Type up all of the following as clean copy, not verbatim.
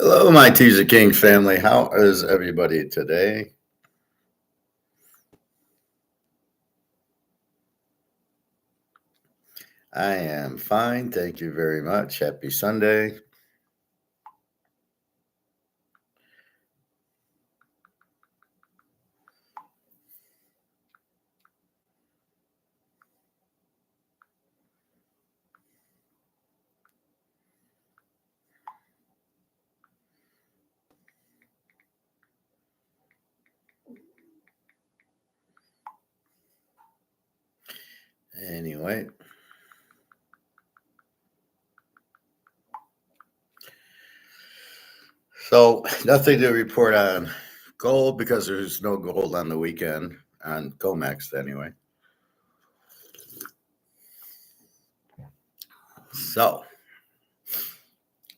Hello, my Teaserking family. How is everybody today? I am fine. Thank you very much. Happy Sunday. Anyway, so nothing to report on gold because there's no gold on the weekend on comex anyway. So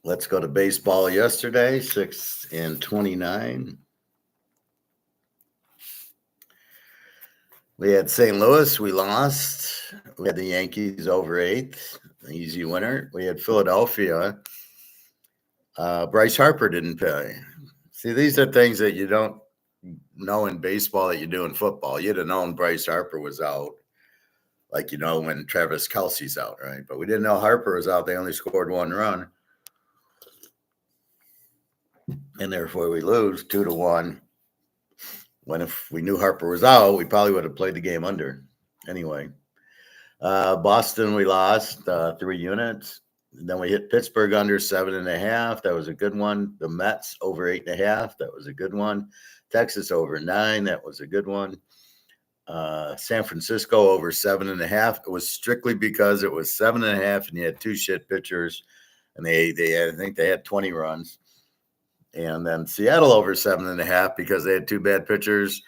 let's go to baseball yesterday, 6-29. We had St. Louis, we lost. We had the Yankees over 8th, easy winner. We had Philadelphia. Bryce Harper didn't play. See, these are things that you don't know in baseball that you do in football. You'd have known Bryce Harper was out, like when Travis Kelce's out, right? But we didn't know Harper was out. They only scored 1 run. And therefore we lose 2-1. When if we knew Harper was out, we probably would have played the game under. Anyway, Boston, we lost 3 units. And then we hit Pittsburgh under 7.5. That was a good one. The Mets over 8.5. That was a good one. Texas over 9. That was a good one. San Francisco over 7.5. It was strictly because it was 7.5 and you had 2 shit pitchers, and they I think they had 20 runs. And then Seattle over 7.5 because they had 2 bad pitchers,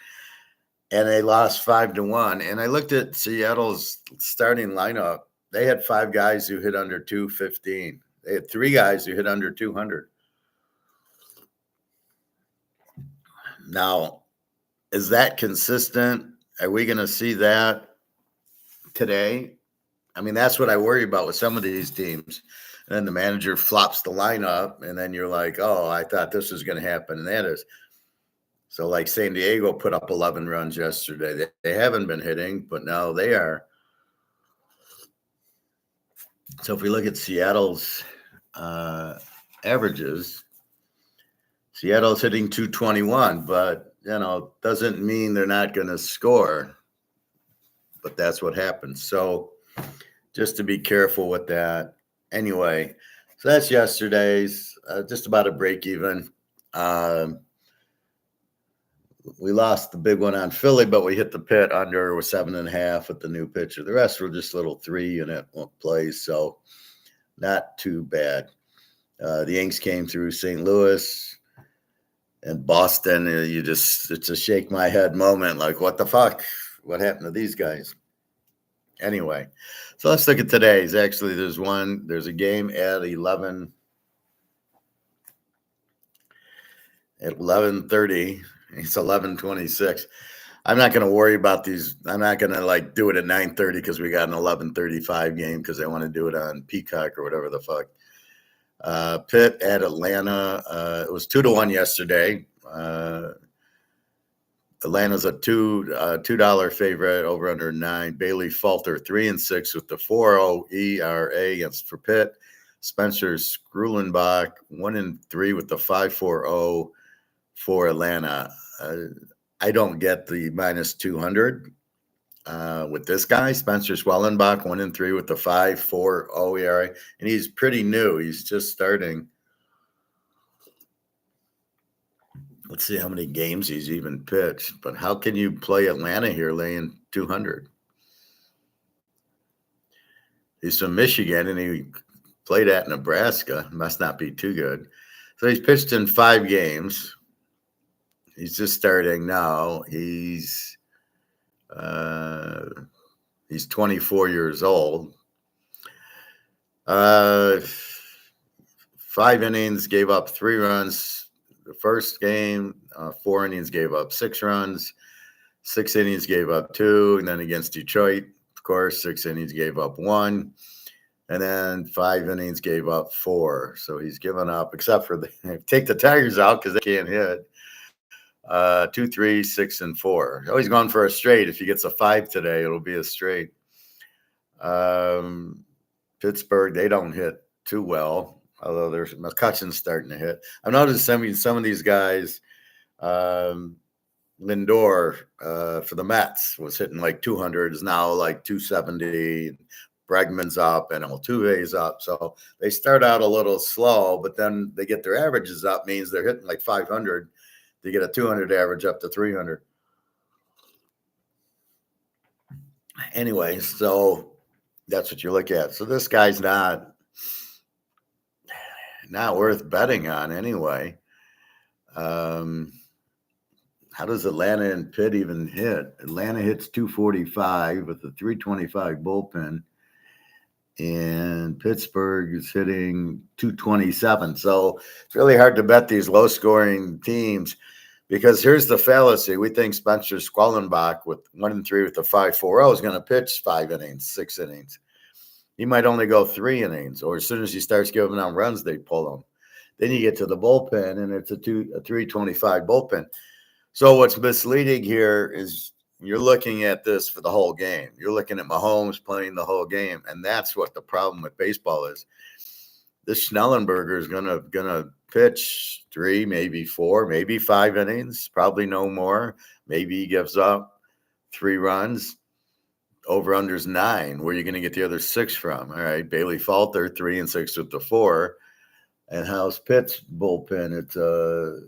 and they lost 5-1. And I looked at Seattle's starting lineup. They had 5 guys who hit under 215. They had 3 guys who hit under 200. Now, is that consistent? Are we going to see that today? I mean, that's what I worry about with some of these teams. And then the manager flops the lineup, and then you're like, oh, I thought this was going to happen, and that is. So, like San Diego put up 11 runs yesterday. They haven't been hitting, but now they are. So if we look at Seattle's averages, Seattle's hitting 221, but, doesn't mean they're not going to score. But that's what happens. So just to be careful with that. Anyway, so that's yesterday's, just about a break even. We lost the big one on Philly, but we hit the pit under with 7.5 with the new pitcher. The rest were just little 3-unit plays, so not too bad. The Yanks came through St. Louis and Boston. It's a shake my head moment. Like, what the fuck? What happened to these guys? Anyway, so let's look at today's. Actually, there's a game at 11. At 11:30. It's 11:26. I'm not going to worry about these. I'm not going to do it at 9:30 because we got an 11:35 game because I want to do it on Peacock or whatever the fuck. Pitt at Atlanta. It was 2-1 yesterday. Atlanta's a $2 favorite over under 9. Bailey Falter 3-6 with the 4.0 ERA for Pitt. Spencer Skrulenbach 1-3 with the 5.40 for Atlanta. I don't get the minus 200 with this guy, Spencer Schwellenbach, 1-3 with the 5.40 ERA, and he's pretty new. He's just starting. Let's see how many games he's even pitched. But how can you play Atlanta here laying 200? He's from Michigan, and he played at Nebraska. Must not be too good. So he's pitched in 5 games. He's just starting now. He's 24 years old. 5 innings, gave up 3 runs. The first game, 4 innings, gave up 6 runs. 6 innings, gave up 2. And then against Detroit, of course, 6 innings, gave up 1. And then 5 innings, gave up 4. So he's given up, except for take the Tigers out because they can't hit. 2, 3, 6, and 4. Oh, he's going for a straight. If he gets a 5 today, it'll be a straight. Pittsburgh, they don't hit too well, although there's McCutcheon's starting to hit. I've noticed some of these guys, Lindor for the Mets was hitting like 200, is now like 270. Bregman's up and Altuve's up. So they start out a little slow, but then they get their averages up, means they're hitting like 500. They get a 200 average up to 300. Anyway, so that's what you look at. So this guy's not worth betting on anyway. How does Atlanta and Pitt even hit? Atlanta hits 245 with a 325 bullpen, and Pittsburgh is hitting 227. So it's really hard to bet these low-scoring teams, because here's the fallacy. We think Spencer Squellenbach with 1-3 with the 5.40 is going to pitch 5 innings, 6 innings. He might only go 3 innings, or as soon as he starts giving out runs, they pull him. Then you get to the bullpen, and it's a 325 bullpen. So what's misleading here is you're looking at this for the whole game. You're looking at Mahomes playing the whole game, and that's what the problem with baseball is. This Schnellenberger is gonna pitch 3, maybe 4, maybe 5 innings, probably no more. Maybe he gives up 3 runs. Over-under's 9. Where are you going to get the other 6 from? All right, Bailey Falter, 3 and 6 with the 4. And how's Pitt's bullpen? It's a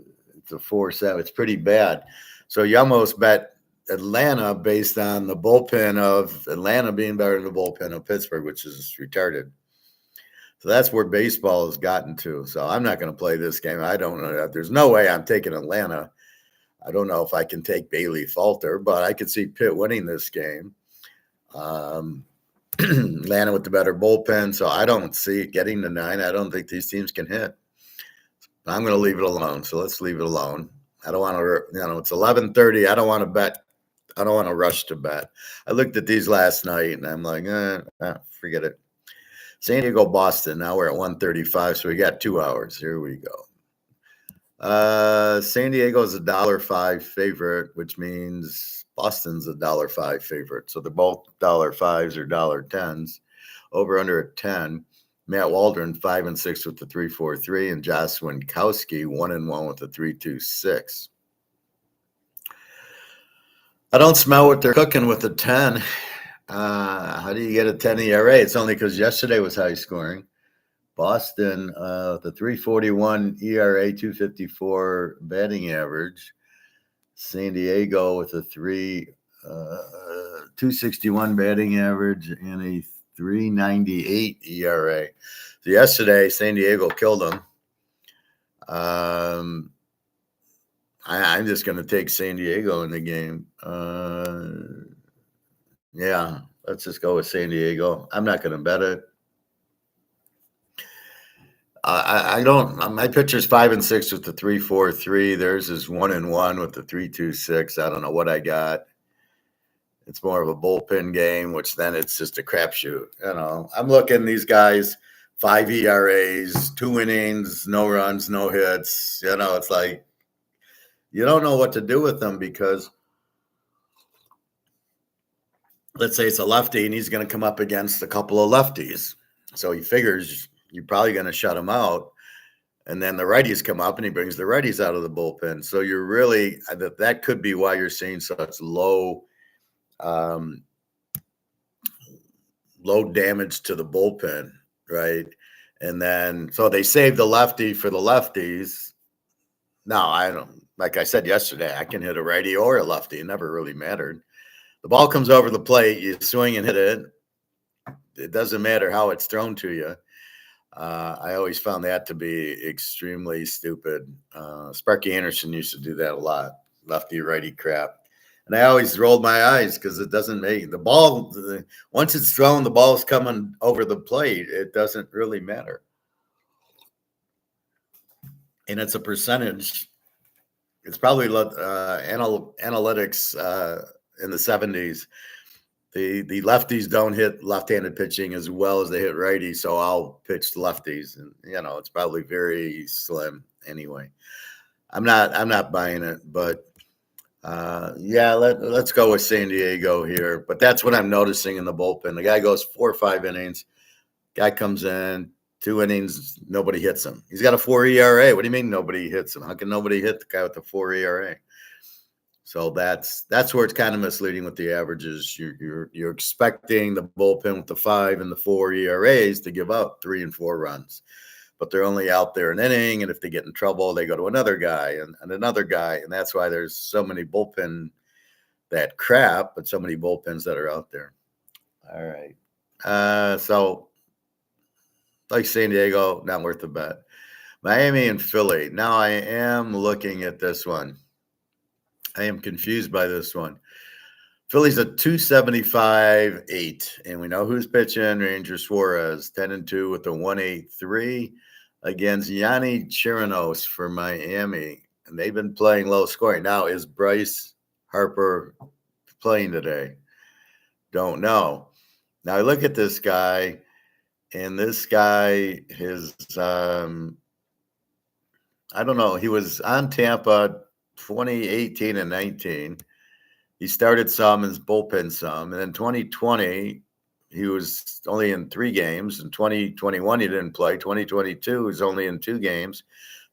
4.7. It's pretty bad. So you almost bet Atlanta based on the bullpen of Atlanta being better than the bullpen of Pittsburgh, which is retarded. So that's where baseball has gotten to. So I'm not going to play this game. I don't know. There's no way I'm taking Atlanta. I don't know if I can take Bailey Falter, but I could see Pitt winning this game. Atlanta with the better bullpen, so I don't see it getting to 9. I don't think these teams can hit. I'm going to leave it alone. So let's leave it alone. I don't want to, it's 11:30. I don't want to bet. I don't want to rush to bet. I looked at these last night and I'm like, forget it. San Diego, Boston. Now we're at 1:35, so we got 2 hours. Here we go. San Diego is $1.05 favorite, which means Boston's $1.05 favorite. So they're both $1.05s or $1.10s. Over under at 10. Matt Waldron 5 and 6 with the 3.43, and Josh Winkowski 1 and 1 with the 3.26. I don't smell what they're cooking with the 10. How do you get a 10 ERA? It's only because yesterday was high scoring. Boston, the 3.41 ERA, 2.54 batting average. San Diego with a 2.61 batting average and a 3.98 ERA. So yesterday, San Diego killed them. I'm just going to take San Diego in the game. Yeah, let's just go with San Diego. I'm not going to bet it. I don't. My pitcher's 5 and 6 with the 3.43. Theirs is 1 and 1 with the 3.26. I don't know what I got. It's more of a bullpen game, which then it's just a crapshoot. I'm looking these guys, 5 ERAs, 2 innings, no runs, no hits. It's like you don't know what to do with them, because let's say it's a lefty and he's going to come up against a couple of lefties. So he figures you're probably going to shut him out. And then the righties come up and he brings the righties out of the bullpen. So you're really, that could be why you're seeing such low damage to the bullpen, right? And then, so they save the lefty for the lefties. No, I don't. Like I said yesterday, I can hit a righty or a lefty. It never really mattered. The ball comes over the plate, you swing and hit it. It doesn't matter how it's thrown to you. I always found that to be extremely stupid. Sparky Anderson used to do that a lot, lefty righty crap. And I always rolled my eyes because it doesn't make the ball. Once it's thrown, the ball's coming over the plate. It doesn't really matter. And it's a percentage. It's probably analytics in the 70s. the lefties don't hit left-handed pitching as well as they hit righties, so I'll pitch lefties, and it's probably very slim anyway. I'm not buying it, but yeah, let's go with San Diego here. But that's what I'm noticing in the bullpen. The guy goes 4 or 5 innings. Guy comes in 2 innings, nobody hits him. He's got a 4 ERA. What do you mean nobody hits him? How can nobody hit the guy with the 4 ERA? So that's where it's kind of misleading with the averages. You're expecting the bullpen with the 5 and the 4 ERAs to give up 3 and 4 runs, but they're only out there an inning, and if they get in trouble, they go to another guy and another guy, and that's why there's so many bullpen that crap, but so many bullpens that are out there. All right, so like San Diego, not worth the bet. Miami and Philly. Now I am looking at this one. I am confused by this one. Philly's a 275-8, and we know who's pitching. Ranger Suarez, 10-2 with a 1.83 against Yanni Chirinos for Miami, and they've been playing low scoring. Now, is Bryce Harper playing today? Don't know. Now I look at this guy, and this guy is I don't know. He was on Tampa 2018 and 19. He started some, his bullpen some. And then 2020, he was only in 3 games. In 2021, he didn't play. 2022, he was only in 2 games.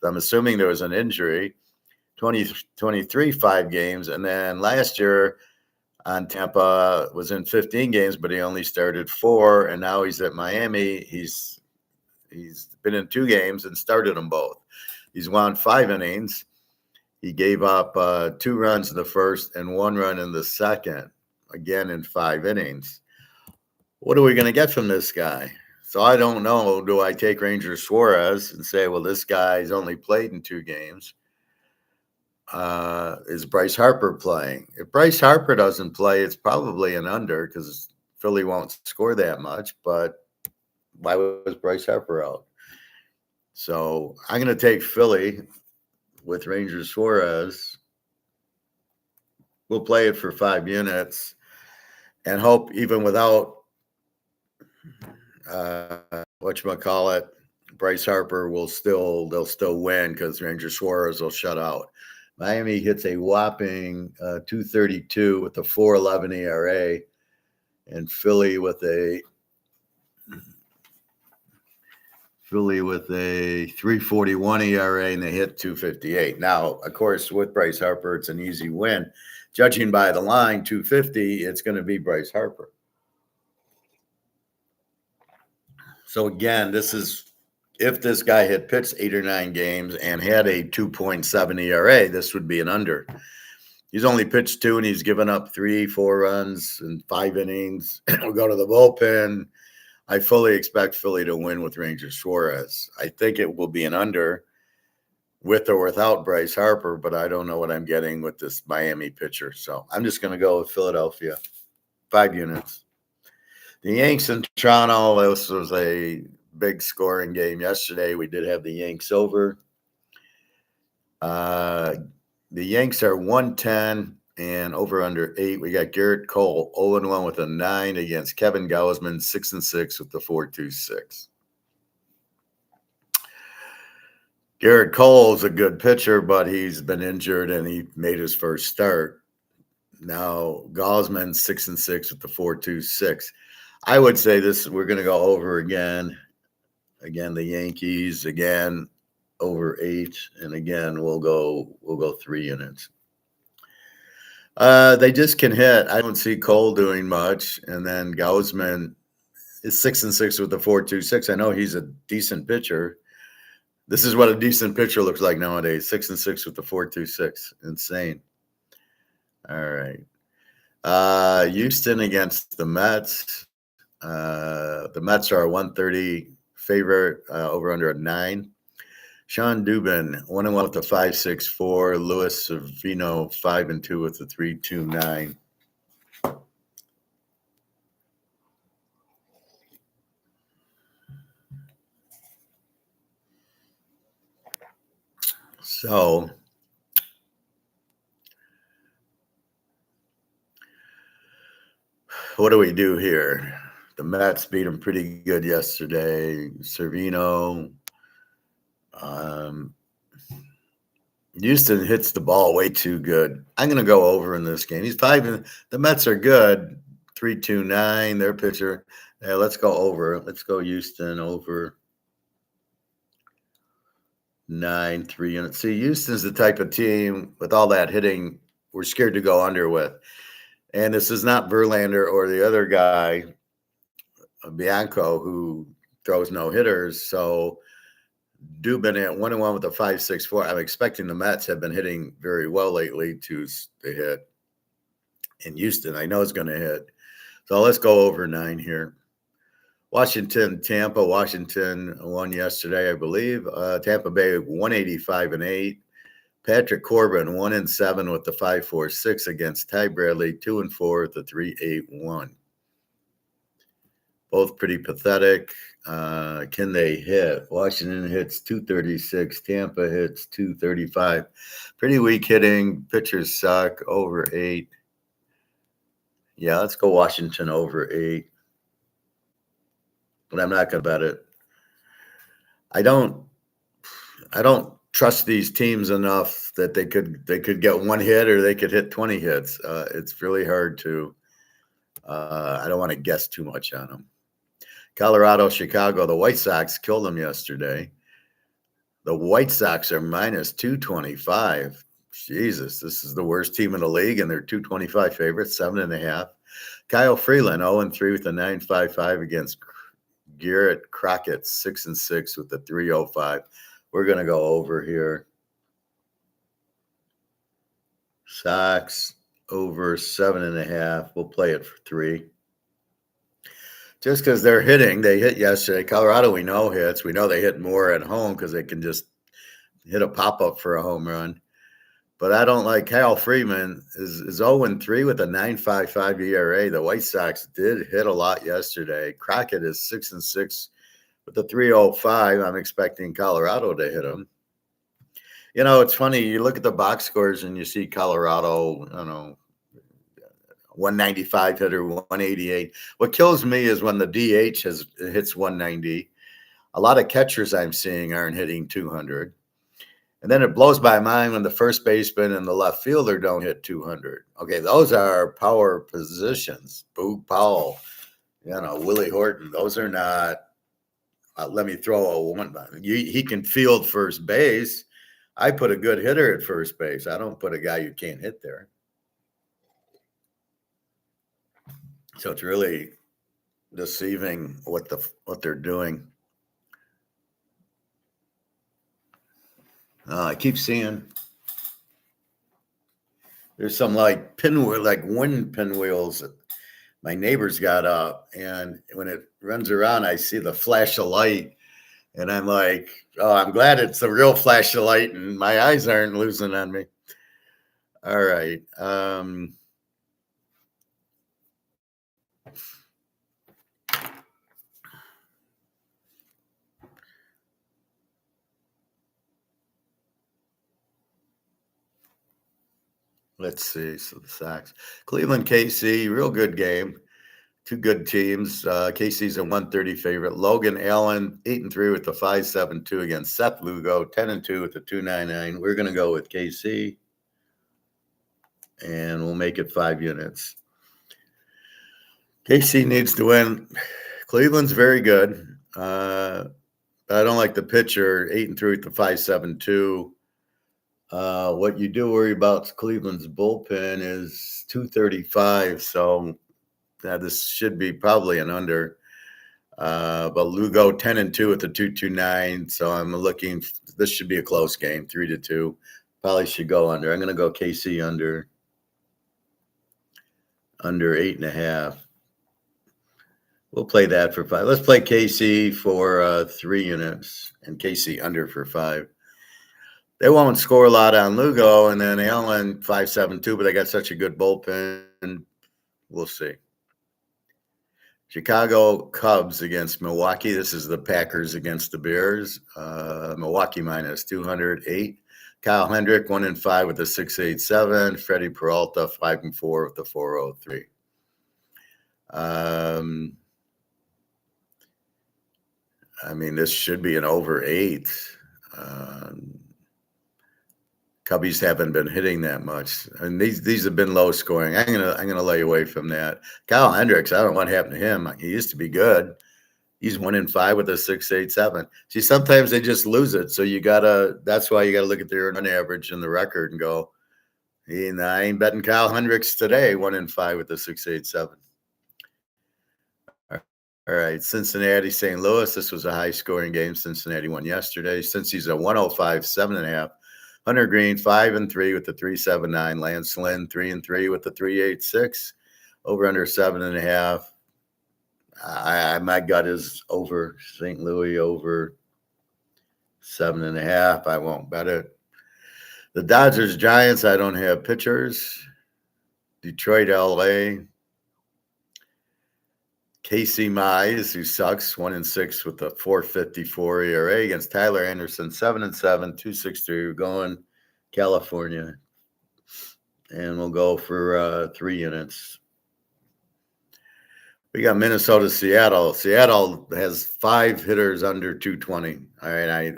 I'm assuming there was an injury. 2023, 5 games. And then last year on Tampa was in 15 games, but he only started 4. And now he's at Miami. He's been in 2 games and started them both. He's won 5 innings. He gave up 2 runs in the first and 1 run in the second, again in 5 innings. What are we going to get from this guy? So I don't know. Do I take Ranger Suarez and say, well, this guy's only played in 2 games? Is Bryce Harper playing? If Bryce Harper doesn't play, it's probably an under because Philly won't score that much. But why was Bryce Harper out? So I'm going to take Philly with Ranger Suarez. We'll play it for 5 units and hope even without whatchamacallit, Bryce Harper they'll still win because Ranger Suarez will shut out. Miami hits a whopping 232 with a 4.11 ERA, and Philly with a 3.41 ERA, and they hit 258. Now, of course, with Bryce Harper, it's an easy win. Judging by the line, 250, it's going to be Bryce Harper. So again, this is if this guy had pitched 8 or 9 games and had a 2.7 ERA, this would be an under. He's only pitched 2, and he's given up 3, 4 runs in 5 innings. We'll go to the bullpen. I fully expect Philly to win with Ranger Suarez. I think it will be an under with or without Bryce Harper, but I don't know what I'm getting with this Miami pitcher. So I'm just going to go with Philadelphia, 5 units. The Yanks in Toronto, this was a big scoring game yesterday. We did have the Yanks over. The Yanks are 110 and over under 8. We got Garrett Cole 0-1 with a 9 against Kevin Gausman 6-6 with the 4.26. Garrett Cole is a good pitcher, but he's been injured and he made his first start. Now Gausman 6-6 with the 4.26. I would say we're going to go over again. Again, the Yankees again over 8, and again we'll go 3 units. They just can hit. I don't see Cole doing much, and then Gausman is 6-6 with the 4.26. I know he's a decent pitcher. This is what a decent pitcher looks like nowadays. 6-6 with the 4.26. Insane. All right. Houston against the Mets. The Mets are a 130 favorite, over under a 9. Sean Dubin 1-1 with the 5.64. Luis Sevino 5-2 with the 3.29. So what do we do here? The Mets beat them pretty good yesterday. Servino. Houston hits the ball way too good. I'm going to go over in this game. The Mets are good. 3.29, their pitcher. Yeah, let's go over. Let's go Houston over 9, 3 units. See, Houston's the type of team with all that hitting we're scared to go under with. And this is not Verlander or the other guy, Bianco, who throws no hitters. So Dubin at 1-1 with a 5.64. I'm expecting the Mets have been hitting very well lately to hit. In Houston, I know it's going to hit. So let's go over 9 here. Washington, Tampa. Washington won yesterday, I believe. Tampa Bay 185-8. Patrick Corbin 1-7 with the 5.46 against Ty Bradley 2-4 with the 3.81. Both pretty pathetic. Can they hit? Washington hits 236. Tampa hits 235. Pretty weak hitting. Pitchers suck. Over 8. Yeah, let's go Washington over 8. But I'm not going to bet it. I don't trust these teams enough that they could get one hit or they could hit 20 hits. It's really hard to. I don't want to guess too much on them. Colorado, Chicago. The White Sox killed them yesterday. The White Sox are minus 225. Jesus, this is the worst team in the league, and they're 225 favorites, 7.5. Kyle Freeland 0-3 with a 9.55 against Garrett Crockett 6-6 with the 3.05. We're going to go over here. Sox over 7.5. We'll play it for 3. Just because they're hitting, they hit yesterday. Colorado, we know hits. We know they hit more at home because they can just hit a pop-up for a home run. But I don't like Kyle Freeman is 0-3 with a 9.55 ERA. The White Sox did hit a lot yesterday. Crockett is 6-6 with the 3.05. I'm expecting Colorado to hit him. You know, it's funny. You look at the box scores and you see Colorado, 195 hitter, 188. What kills me is when the DH hits 190. A lot of catchers I'm seeing aren't hitting 200. And then it blows my mind when the first baseman and the left fielder don't hit 200. Okay, those are power positions. Boog Powell, Willie Horton. Those are not, let me throw a one. He can field first base. I put a good hitter at first base. I don't put a guy who can't hit there. So it's really deceiving what they're doing. I keep seeing there's some like wind pinwheels that my neighbor's got up, and when it runs around, I see the flash of light, and I'm like, oh, I'm glad it's a real flash of light, and my eyes aren't losing on me. All right. Let's see. So the Sox, Cleveland, KC, real good game. Two good teams. KC's a 130 favorite. Logan Allen, 8-3 with the 5.72 against Seth Lugo, 10-2 with the 2.99. We're going to go with KC, and we'll make it 5 units. KC needs to win. Cleveland's very good. But I don't like the pitcher, 8-3 with the 5.72. What you do worry about Cleveland's bullpen is 235, so this should be probably an under. But Lugo 10-2 with the 2.29, so I'm looking. This should be a close game, 3-2. Probably should go under. I'm going to go KC under 8.5. We'll play that for 5. Let's play KC for 3 units and KC under for 5. They won't score a lot on Lugo, and then Allen 5.72, but they got such a good bullpen. We'll see. Chicago Cubs against Milwaukee. This is the Packers against the Bears. Milwaukee minus 208. Kyle Hendrick 1-5 with the 6.87. Freddie Peralta 5-4 with the 4.03. I mean, this should be an over 8. Cubbies haven't been hitting that much, and these have been low scoring. I'm gonna lay away from that. Kyle Hendricks, I don't know what happened to him. He used to be good. He's 1-5 with a 6.87. See, sometimes they just lose it, so that's why you gotta look at their run average and the record and go, I ain't betting Kyle Hendricks today. 1-5 with a 6.87. All right, Cincinnati, St. Louis. This was a high-scoring game. Cincinnati won yesterday. Since he's a 105, 7.5. Hunter Green, 5-3 with the 3.79. Lance Lynn, 3-3 with the 3.86. Over under 7.5. My gut is over. St. Louis over 7.5. I won't bet it. The Dodgers, Giants. I don't have pitchers. Detroit, LA. Casey Mize, who sucks, 1-6 with a 4.54 ERA against Tyler Anderson, 7-7, 2.63. We're going California, and we'll go for 3 units. We got Minnesota, Seattle. Seattle has 5 hitters under 220. All right,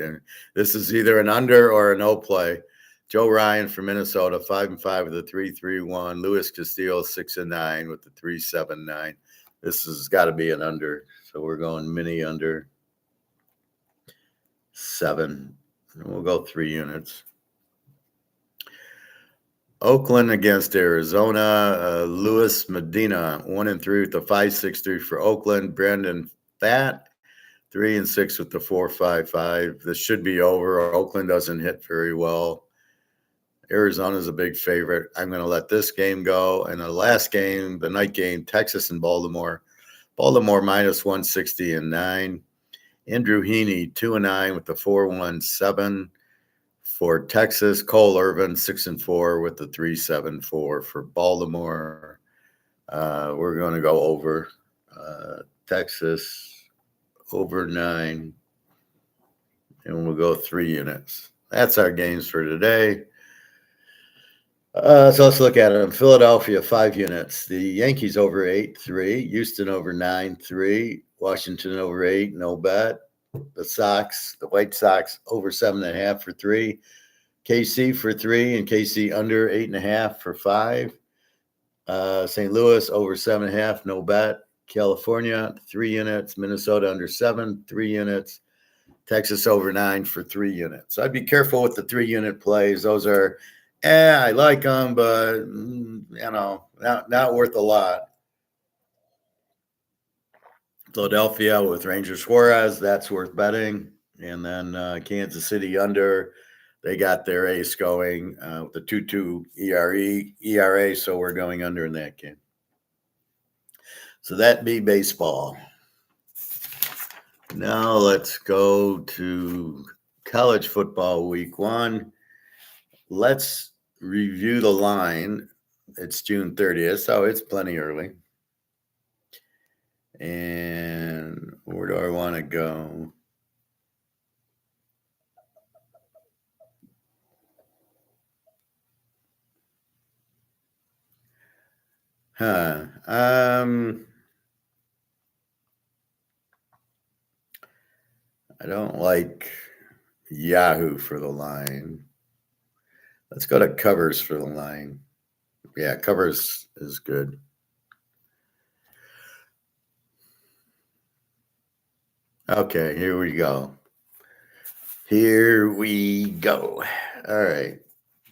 this is either an under or a no play. Joe Ryan for Minnesota, 5-5 with a 3.31. Luis Castillo, 6-9 with the 3.79. This has got to be an under, so we're going mini under 7. And we'll go 3 units. Oakland against Arizona. Luis Medina, 1-3 with the 5.63 for Oakland. Brandon Pfaadt, 3-6 with the 4.55. This should be over. Oakland doesn't hit very well. Arizona's a big favorite. I'm going to let this game go. And the last game, the night game, Texas and Baltimore. Baltimore minus 160.9. Andrew Heaney, 2-9 with the 4.17 for Texas. Cole Irvin, 6-4 with the 3.74 for Baltimore. We're going to go over Texas over 9, and we'll go 3 units. That's our games for today. So let's look at them. Philadelphia, 5 units. The Yankees over 8-3. Houston over 9-3. Washington over 8, no bet. The White Sox over 7.5 for 3. KC for 3, and KC under 8.5 for 5. St. Louis over 7.5, no bet. California, 3 units. Minnesota under 7, 3 units. Texas over 9 for 3 units. So I'd be careful with the 3-unit plays. Those are, I like them, but, not worth a lot. Philadelphia with Ranger Suarez, that's worth betting. And then Kansas City under, they got their ace going with the 2.2 ERA, so we're going under in that game. So that'd be baseball. Now let's go to college football week 1. Let's review the line. It's June 30th, so it's plenty early. And where do I want to go? I don't like Yahoo for the line. Let's go to covers for the line. Yeah, covers is good. Okay, here we go. All right.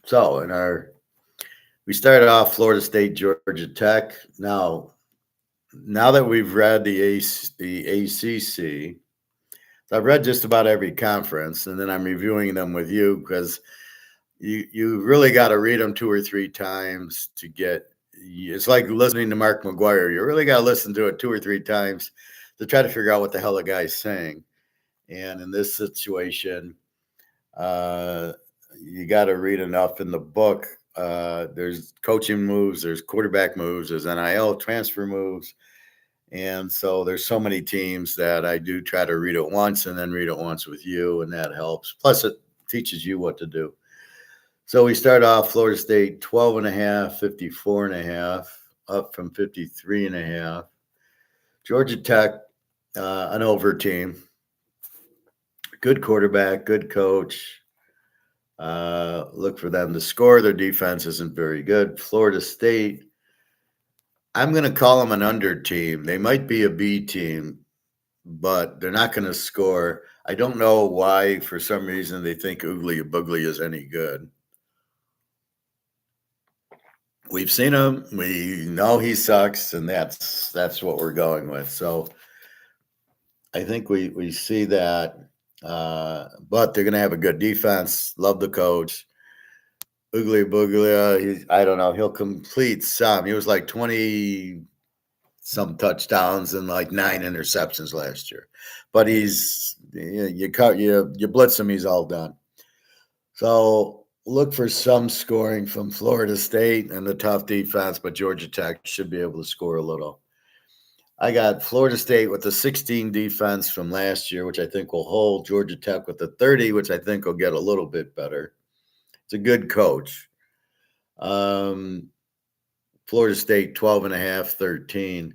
So we started off Florida State, Georgia Tech. Now that we've read the ACC, I've read just about every conference, and then I'm reviewing them with you because you really got to read them 2 or 3 times to get. It's like listening to Mark McGuire. You really got to listen to it 2 or 3 times to try to figure out what the hell the guy's saying. And in this situation, you got to read enough in the book. There's coaching moves, there's quarterback moves, there's NIL transfer moves. And so there's so many teams that I do try to read it once and then read it once with you, and that helps. Plus, it teaches you what to do. So we start off Florida State 12.5, 54.5, up from 53.5. Georgia Tech, an over team. Good quarterback, good coach. Look for them to score. Their defense isn't very good. Florida State, I'm going to call them an under team. They might be a B team, but they're not going to score. I don't know why, for some reason, they think Oogly Boogly is any good. We've seen him. We know he sucks, and that's what we're going with. So I think we see that. But they're going to have a good defense. Love the coach. Oogly Boogly, I don't know. He'll complete some. He was like 20 some touchdowns and like 9 interceptions last year. But he's you blitz him, he's all done. So look for some scoring from Florida State and the tough defense, but Georgia Tech should be able to score a little. I got Florida State with the 16 defense from last year, which I think will hold. Georgia Tech with the 30, which I think will get a little bit better. It's a good coach. Florida State 12.5, 13.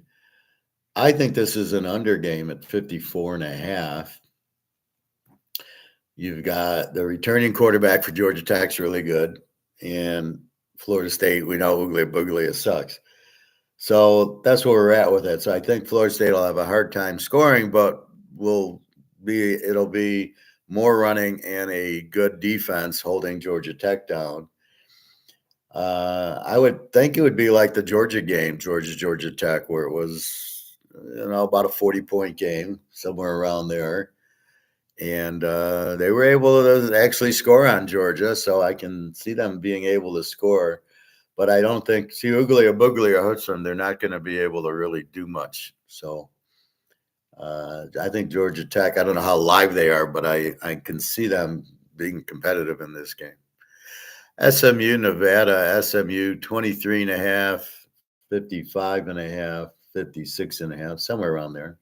I think this is an under game at 54.5. You've got the returning quarterback for Georgia Tech's really good, and Florida State, we know Oogly Boogly sucks. So that's where we're at with it. So I think Florida State will have a hard time scoring, but it'll be more running and a good defense holding Georgia Tech down. I would think it would be like the Georgia game, Georgia Tech, where it was about a 40-point game, somewhere around there. And they were able to actually score on Georgia, so I can see them being able to score. But I don't think, Oogly or Boogly or Hudson, they're not going to be able to really do much. So I think Georgia Tech, I don't know how live they are, but I can see them being competitive in this game. SMU, Nevada, SMU 23.5, 55.5, 56.5, somewhere around there.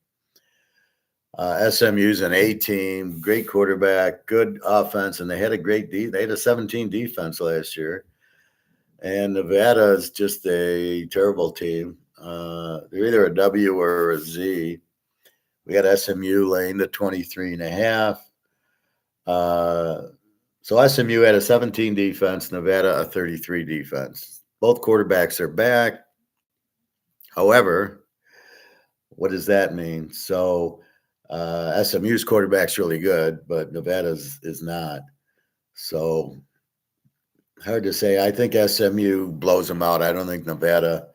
SMU's an A team, great quarterback, good offense, and they had they had a 17 defense last year. And Nevada is just a terrible team. They're either a W or a Z. We got SMU laying the 23.5. So SMU had a 17 defense, Nevada a 33 defense. Both quarterbacks are back. However, what does that mean? So SMU's quarterback's really good, but Nevada's is not. So hard to say. I think SMU blows them out. I don't think Nevada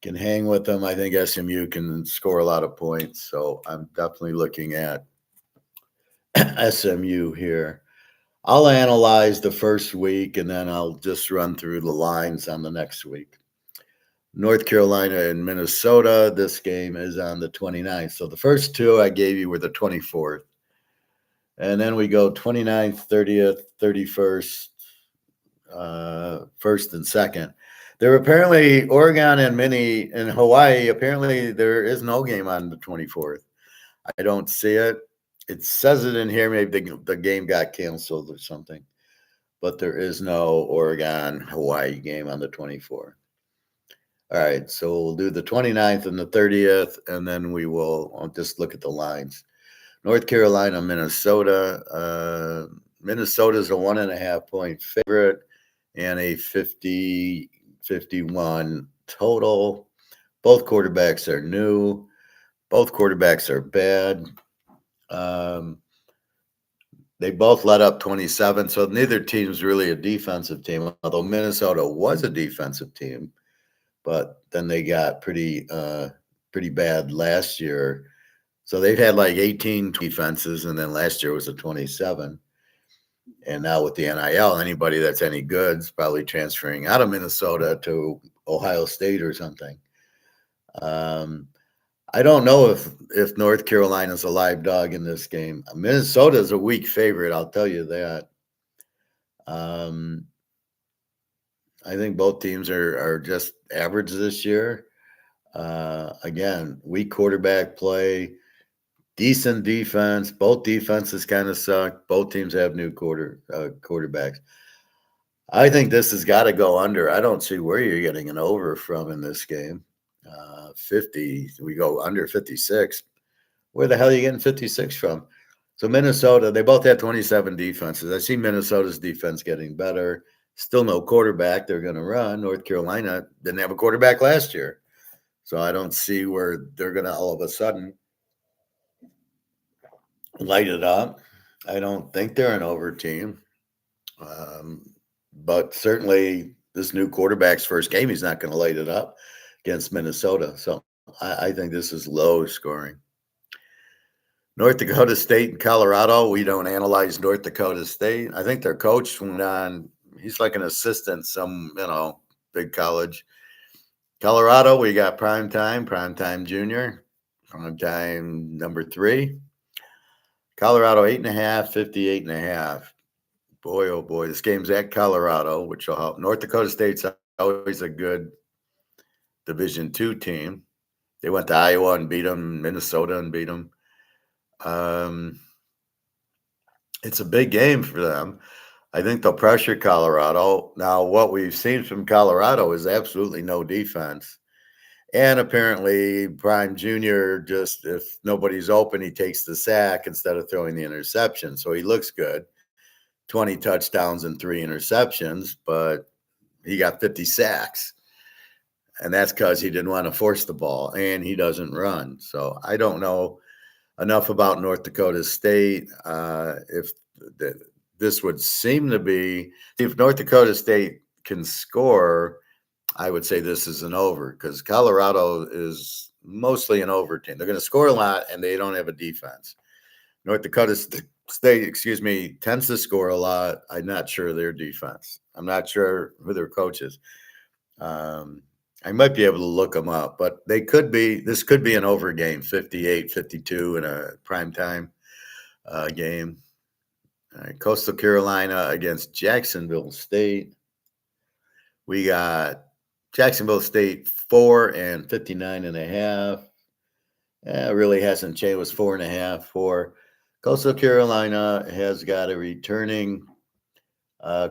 can hang with them. I think SMU can score a lot of points. So I'm definitely looking at SMU here. I'll analyze the first week, and then I'll just run through the lines on the next week. North Carolina and Minnesota, this game is on the 29th. So the first two I gave you were the 24th. And then we go 29th, 30th, 31st, 1st and 2nd. There apparently, Oregon and Hawaii, apparently there is no game on the 24th. I don't see it. It says it in here. Maybe the game got canceled or something. But there is no Oregon-Hawaii game on the 24th. All right, so we'll do the 29th and the 30th, and then I'll just look at the lines. North Carolina, Minnesota. Minnesota's a 1.5-point favorite and a 50-51 total. Both quarterbacks are new. Both quarterbacks are bad. They both let up 27, so neither team's really a defensive team, although Minnesota was a defensive team, but then they got pretty bad last year. So they've had like 18 defenses, and then last year was a 27. And now with the NIL, anybody that's any good is probably transferring out of Minnesota to Ohio State or something. I don't know if North Carolina's a live dog in this game. Minnesota's a weak favorite, I'll tell you that. I think both teams are just average this year. Again, weak quarterback play, decent defense. Both defenses kind of suck. Both teams have new quarterbacks. I think this has got to go under. I don't see where you're getting an over from in this game. 50. We go under 56. Where the hell are you getting 56 from? So Minnesota, they both had 27 defenses. I see Minnesota's defense getting better. Still no quarterback. They're going to run. North Carolina didn't have a quarterback last year. So I don't see where they're going to all of a sudden light it up. I don't think they're an over team. But certainly this new quarterback's first game, he's not going to light it up against Minnesota. So I think this is low scoring. North Dakota State and Colorado, we don't analyze North Dakota State. I think their coach went on, he's like an assistant, some, big college. Colorado, we got Primetime Junior, Primetime number 3. Colorado 8.5, 58.5. Boy, oh boy, this game's at Colorado, which will help. North Dakota State's always a good Division II team. They went to Iowa and beat them, Minnesota and beat them. It's a big game for them. I think they'll pressure Colorado. Now, what we've seen from Colorado is absolutely no defense. And apparently, Prime Junior, just if nobody's open, he takes the sack instead of throwing the interception. So he looks good. 20 touchdowns and 3 interceptions, but he got 50 sacks. And that's because he didn't want to force the ball, and he doesn't run. So I don't know enough about North Dakota State. This would seem to be, if North Dakota State can score, I would say this is an over, because Colorado is mostly an over team. They're going to score a lot, and they don't have a defense. North Dakota State, tends to score a lot. I'm not sure of their defense. I'm not sure who their coach is. I might be able to look them up, but this could be an over game, 58-52 in a primetime game. All right, Coastal Carolina against Jacksonville State. We got Jacksonville State 4 and 59.5. It really hasn't changed. It was 4.5 for Coastal Carolina. Has got a returning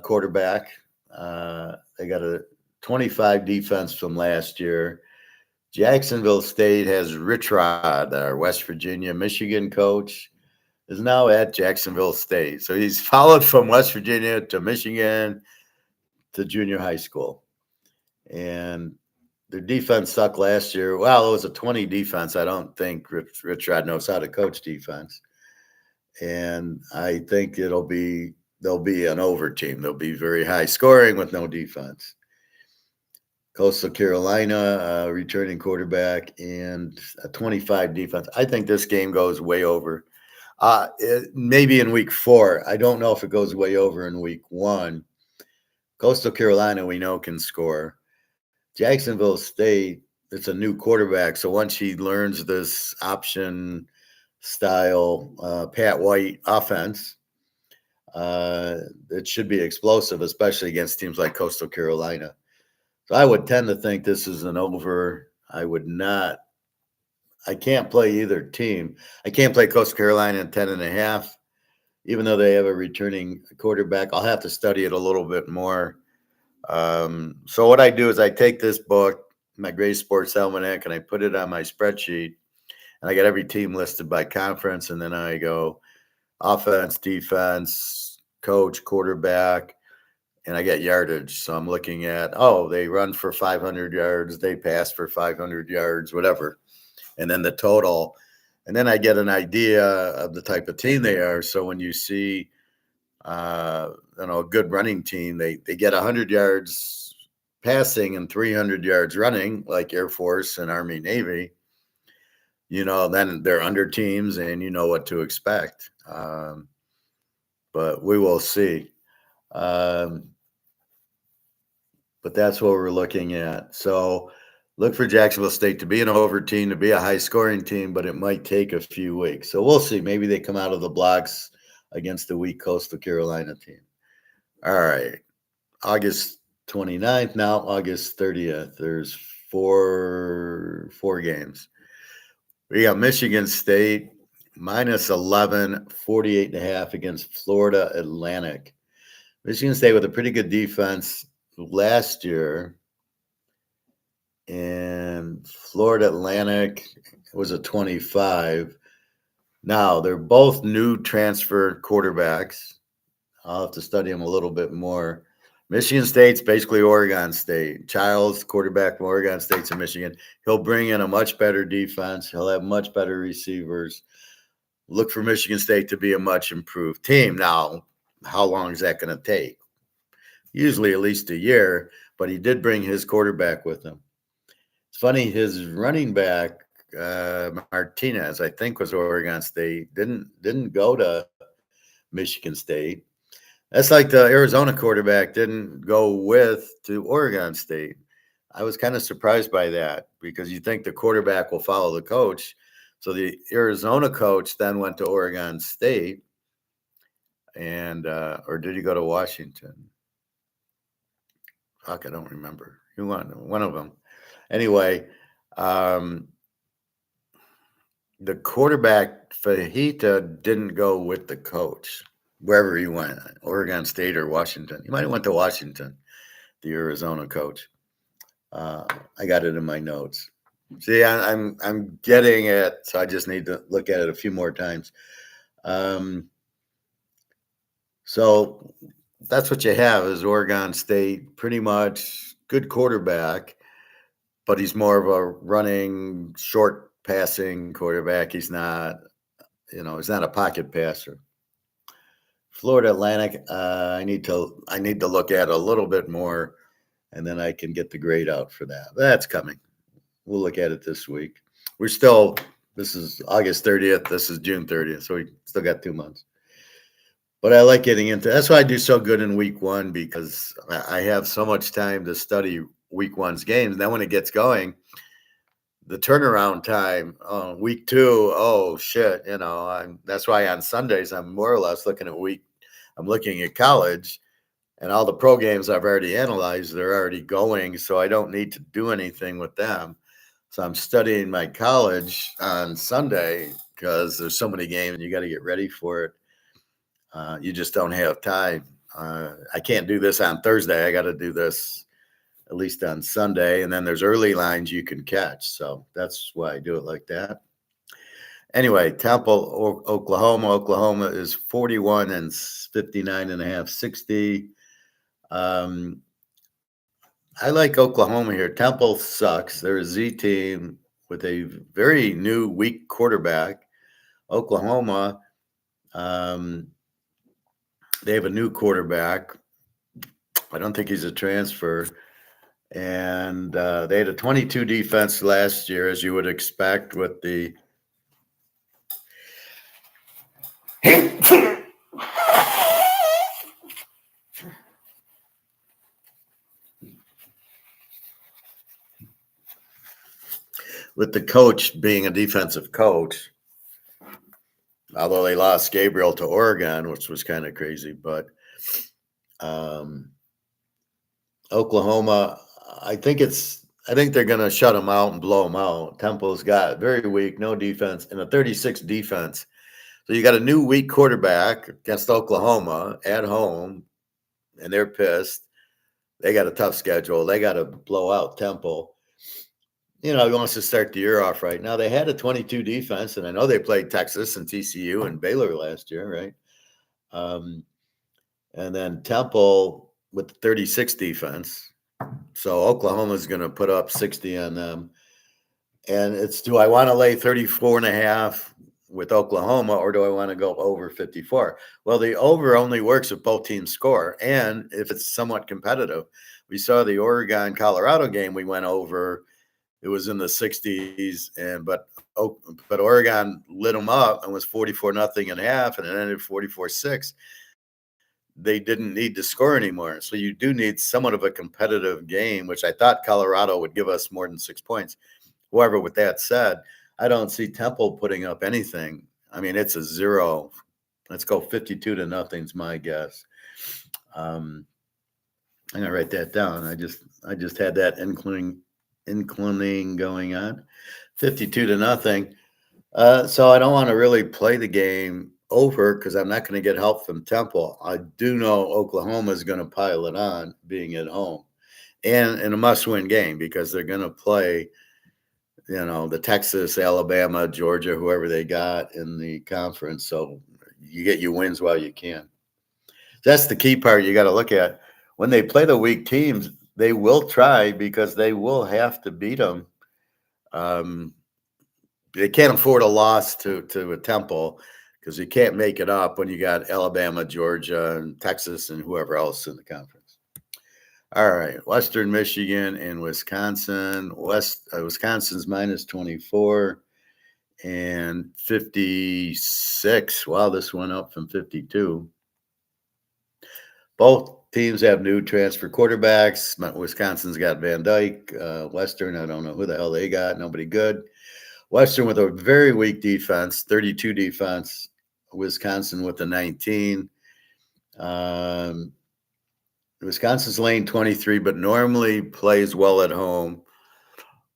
quarterback. They got a 25 defense from last year. Jacksonville State has Rich Rod, our West Virginia, Michigan coach, is now at Jacksonville State. So he's followed from West Virginia to Michigan to junior high school. And their defense sucked last year. Well, it was a 20 defense. I don't think Rich Rod knows how to coach defense. And I think they'll be an over team. They'll be very high scoring with no defense. Coastal Carolina, returning quarterback, and a 25 defense. I think this game goes way over. Maybe in week 4. I don't know if it goes way over in week 1. Coastal Carolina, we know, can score. Jacksonville State, it's a new quarterback. So once he learns this option style Pat White offense, it should be explosive, especially against teams like Coastal Carolina. So I would tend to think this is an over. I can't play either team. I can't play Coastal Carolina at 10.5, even though they have a returning quarterback. I'll have to study it a little bit more. So what I do is I take this book, my Gray Sports Almanac, and I put it on my spreadsheet, and I got every team listed by conference, and then I go offense, defense, coach, quarterback, and I get yardage. So I'm looking at, they run for 500 yards, they pass for 500 yards, whatever. And then the total. And then I get an idea of the type of team they are. So when you see, a good running team, they get 100 yards passing and 300 yards running, like Air Force and Army, Navy, then they're under teams and you know what to expect. But we will see. But that's what we're looking at. So look for Jacksonville State to be an over team, to be a high-scoring team, but it might take a few weeks. So we'll see. Maybe they come out of the blocks against the weak Coastal Carolina team. All right. August 29th, now August 30th. There's four games. We got Michigan State, -11, 48.5 against Florida Atlantic. Michigan State with a pretty good defense last year, and Florida Atlantic was a 25. Now, they're both new transfer quarterbacks. I'll have to study them a little bit more. Michigan State's basically Oregon State. Childs, quarterback from Oregon State's in Michigan. He'll bring in a much better defense. He'll have much better receivers. Look for Michigan State to be a much improved team. Now, how long is that going to take? Usually at least a year, but he did bring his quarterback with him. It's funny, his running back, Martinez, I think was Oregon State, didn't go to Michigan State. That's like the Arizona quarterback didn't go to Oregon State. I was kind of surprised by that because you think the quarterback will follow the coach. So the Arizona coach then went to Oregon State, and or did he go to Washington? Fuck, I don't remember. Who won? One of them. Anyway, the quarterback Fajita didn't go with the coach wherever he went, Oregon State or Washington. He might have went to Washington, the Arizona coach. I got it in my notes. See, I'm getting it, so I just need to look at it a few more times. So that's what you have is Oregon State, pretty much good quarterback, but he's more of a running, short passing quarterback. He's not, he's not a pocket passer. Florida Atlantic, I need to look at a little bit more, and then I can get the grade out for that. That's coming. We'll look at it this week. This is August 30th. This is June 30th, so we still got 2 months. But I like getting into. That's why I do so good in week one, because I have so much time to study week one's games. And then when it gets going, the turnaround time, week two, oh shit, that's why on Sundays I'm more or less looking at college, and all the pro games I've already analyzed, they're already going, so I don't need to do anything with them. So I'm studying my college on Sunday because there's so many games and you got to get ready for it. You just don't have time. I can't do this on Thursday. I got to do this at least on Sunday. And then there's early lines you can catch. So that's why I do it like that. Anyway, Temple, Oklahoma. Oklahoma is 41 and 59.5, 60. I like Oklahoma here. Temple sucks. They're a Z team with a very new, weak quarterback. Oklahoma, they have a new quarterback. I don't think he's a transfer. And they had a 22 defense last year, as you would expect with the coach being a defensive coach. Although they lost Gabriel to Oregon, which was kind of crazy. But Oklahoma, I think they're going to shut them out and blow them out. Temple's got very weak, no defense, and a 36 defense. So you got a new weak quarterback against Oklahoma at home, and they're pissed. They got a tough schedule. They got to blow out Temple. He wants to start the year off right. Now, they had a 22 defense, and I know they played Texas and TCU and Baylor last year, right? And then Temple with the 36 defense. So Oklahoma is going to put up 60 on them. And do I want to lay 34.5 with Oklahoma, or do I want to go over 54? Well, the over only works if both teams score and if it's somewhat competitive. We saw the Oregon-Colorado game we went over. It was in the 60s, but Oregon lit them up and was 44-0 and a half, and it ended 44-6. They didn't need to score anymore. So you do need somewhat of a competitive game, which I thought Colorado would give us more than 6 points. However, with that said, I don't see Temple putting up anything. I mean, it's a 0. Let's go 52-0 is my guess. I'm gonna write that down. I just had that inclining going on, 52-0. So I don't want to really play the game over because I'm not going to get help from Temple. I do know Oklahoma is going to pile it on being at home. and in a must-win game because they're going to play, the Texas, Alabama, Georgia, whoever they got in the conference. So you get your wins while you can. That's the key part you got to look at. When they play the weak teams, they will try because they will have to beat them. They can't afford a loss to a Temple because you can't make it up when you got Alabama, Georgia, and Texas, and whoever else in the conference. All right, Western Michigan and Wisconsin. Wisconsin's minus 24 and 56. Wow, this went up from 52. Both teams have new transfer quarterbacks. Wisconsin's got Van Dyke. Western, I don't know who the hell they got. Nobody good. Western with a very weak defense, 32 defense. Wisconsin with a 19. Wisconsin's lane 23, but normally plays well at home.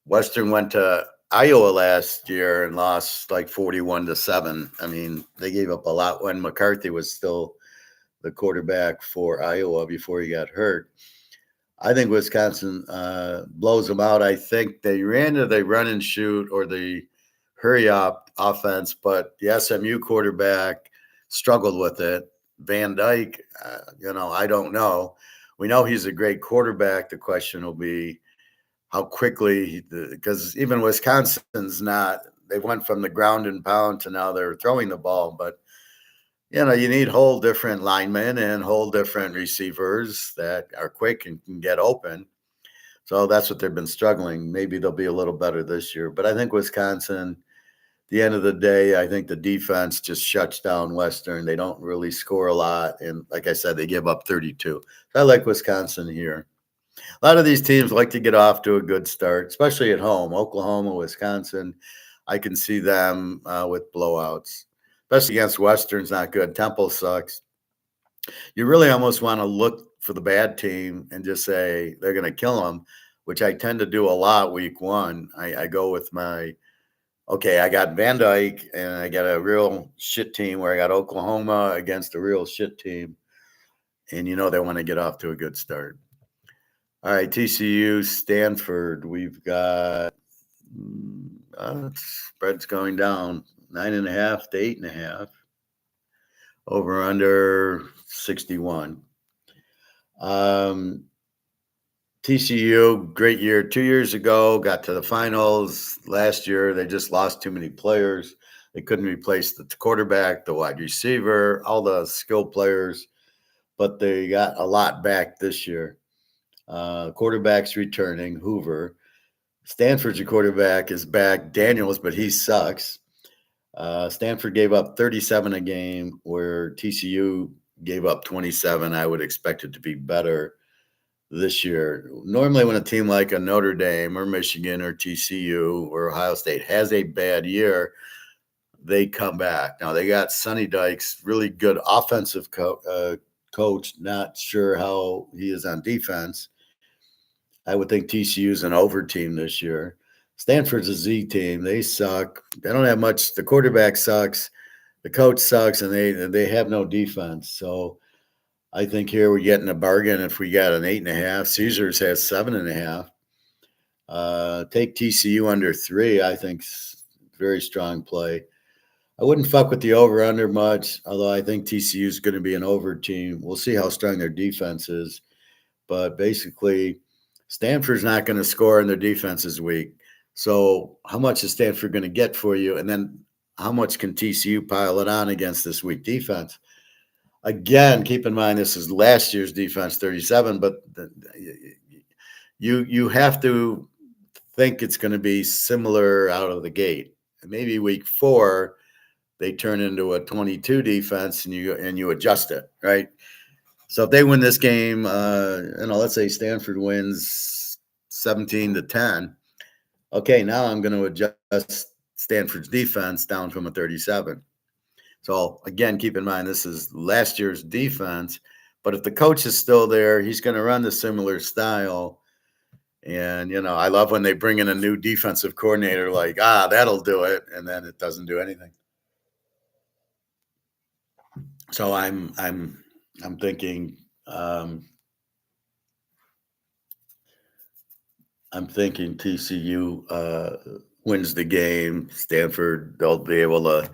Western went to Iowa last year and lost like 41-7. I mean, they gave up a lot when McCarthy was still the quarterback for Iowa before he got hurt. I think Wisconsin blows them out. I think they ran to the run and shoot or the hurry up offense, but the SMU quarterback struggled with it. Van Dyke, I don't know. We know he's a great quarterback. The question will be how quickly, because even Wisconsin's not, they went from the ground and pound to now they're throwing the ball, but you need whole different linemen and whole different receivers that are quick and can get open. So that's what they've been struggling. Maybe they'll be a little better this year. But I think Wisconsin, at the end of the day, I think the defense just shuts down Western. They don't really score a lot. And like I said, they give up 32. So I like Wisconsin here. A lot of these teams like to get off to a good start, especially at home. Oklahoma, Wisconsin, I can see them with blowouts. Especially against Western's not good. Temple sucks. You really almost want to look for the bad team and just say they're going to kill them, which I tend to do a lot week one. I go with I got Van Dyke and I got a real shit team where I got Oklahoma against a real shit team. And they want to get off to a good start. All right, TCU, Stanford. We've got spread's going down 9.5 to 8.5. Over under 61. TCU, great year 2 years ago, got to the finals. Last year, they just lost too many players. They couldn't replace the quarterback, the wide receiver, all the skill players, but they got a lot back this year. Quarterback's returning, Hoover. Stanford's quarterback is back, Daniels, but he sucks. Stanford gave up 37 a game, where TCU gave up 27. I would expect it to be better this year. Normally, when a team like a Notre Dame or Michigan or TCU or Ohio State has a bad year, they come back. Now, they got Sonny Dykes, really good offensive coach. Not sure how he is on defense. I would think TCU's an over team this year. Stanford's a Z team. They suck. They don't have much. The quarterback sucks. The coach sucks, and they have no defense. So I think here we're getting a bargain if we got an 8.5. Caesars has 7.5. Take TCU under 3. I think very strong play. I wouldn't fuck with the over under much, although I think TCU is going to be an over team. We'll see how strong their defense is, but basically, Stanford's not going to score and their defense is weak. So how much is Stanford going to get for you? And then how much can TCU pile it on against this weak defense? Again, keep in mind, this is last year's defense, 37, but you have to think it's going to be similar out of the gate. Maybe week 4, they turn into a 22 defense and you adjust it, right? So if they win this game, let's say Stanford wins 17-10. Okay, now I'm going to adjust Stanford's defense down from a 37. So again, keep in mind, this is last year's defense, but if the coach is still there, he's going to run the similar style. And, I love when they bring in a new defensive coordinator, like, that'll do it. And then it doesn't do anything. So I'm thinking, I'm thinking TCU wins the game. Stanford, they'll be able to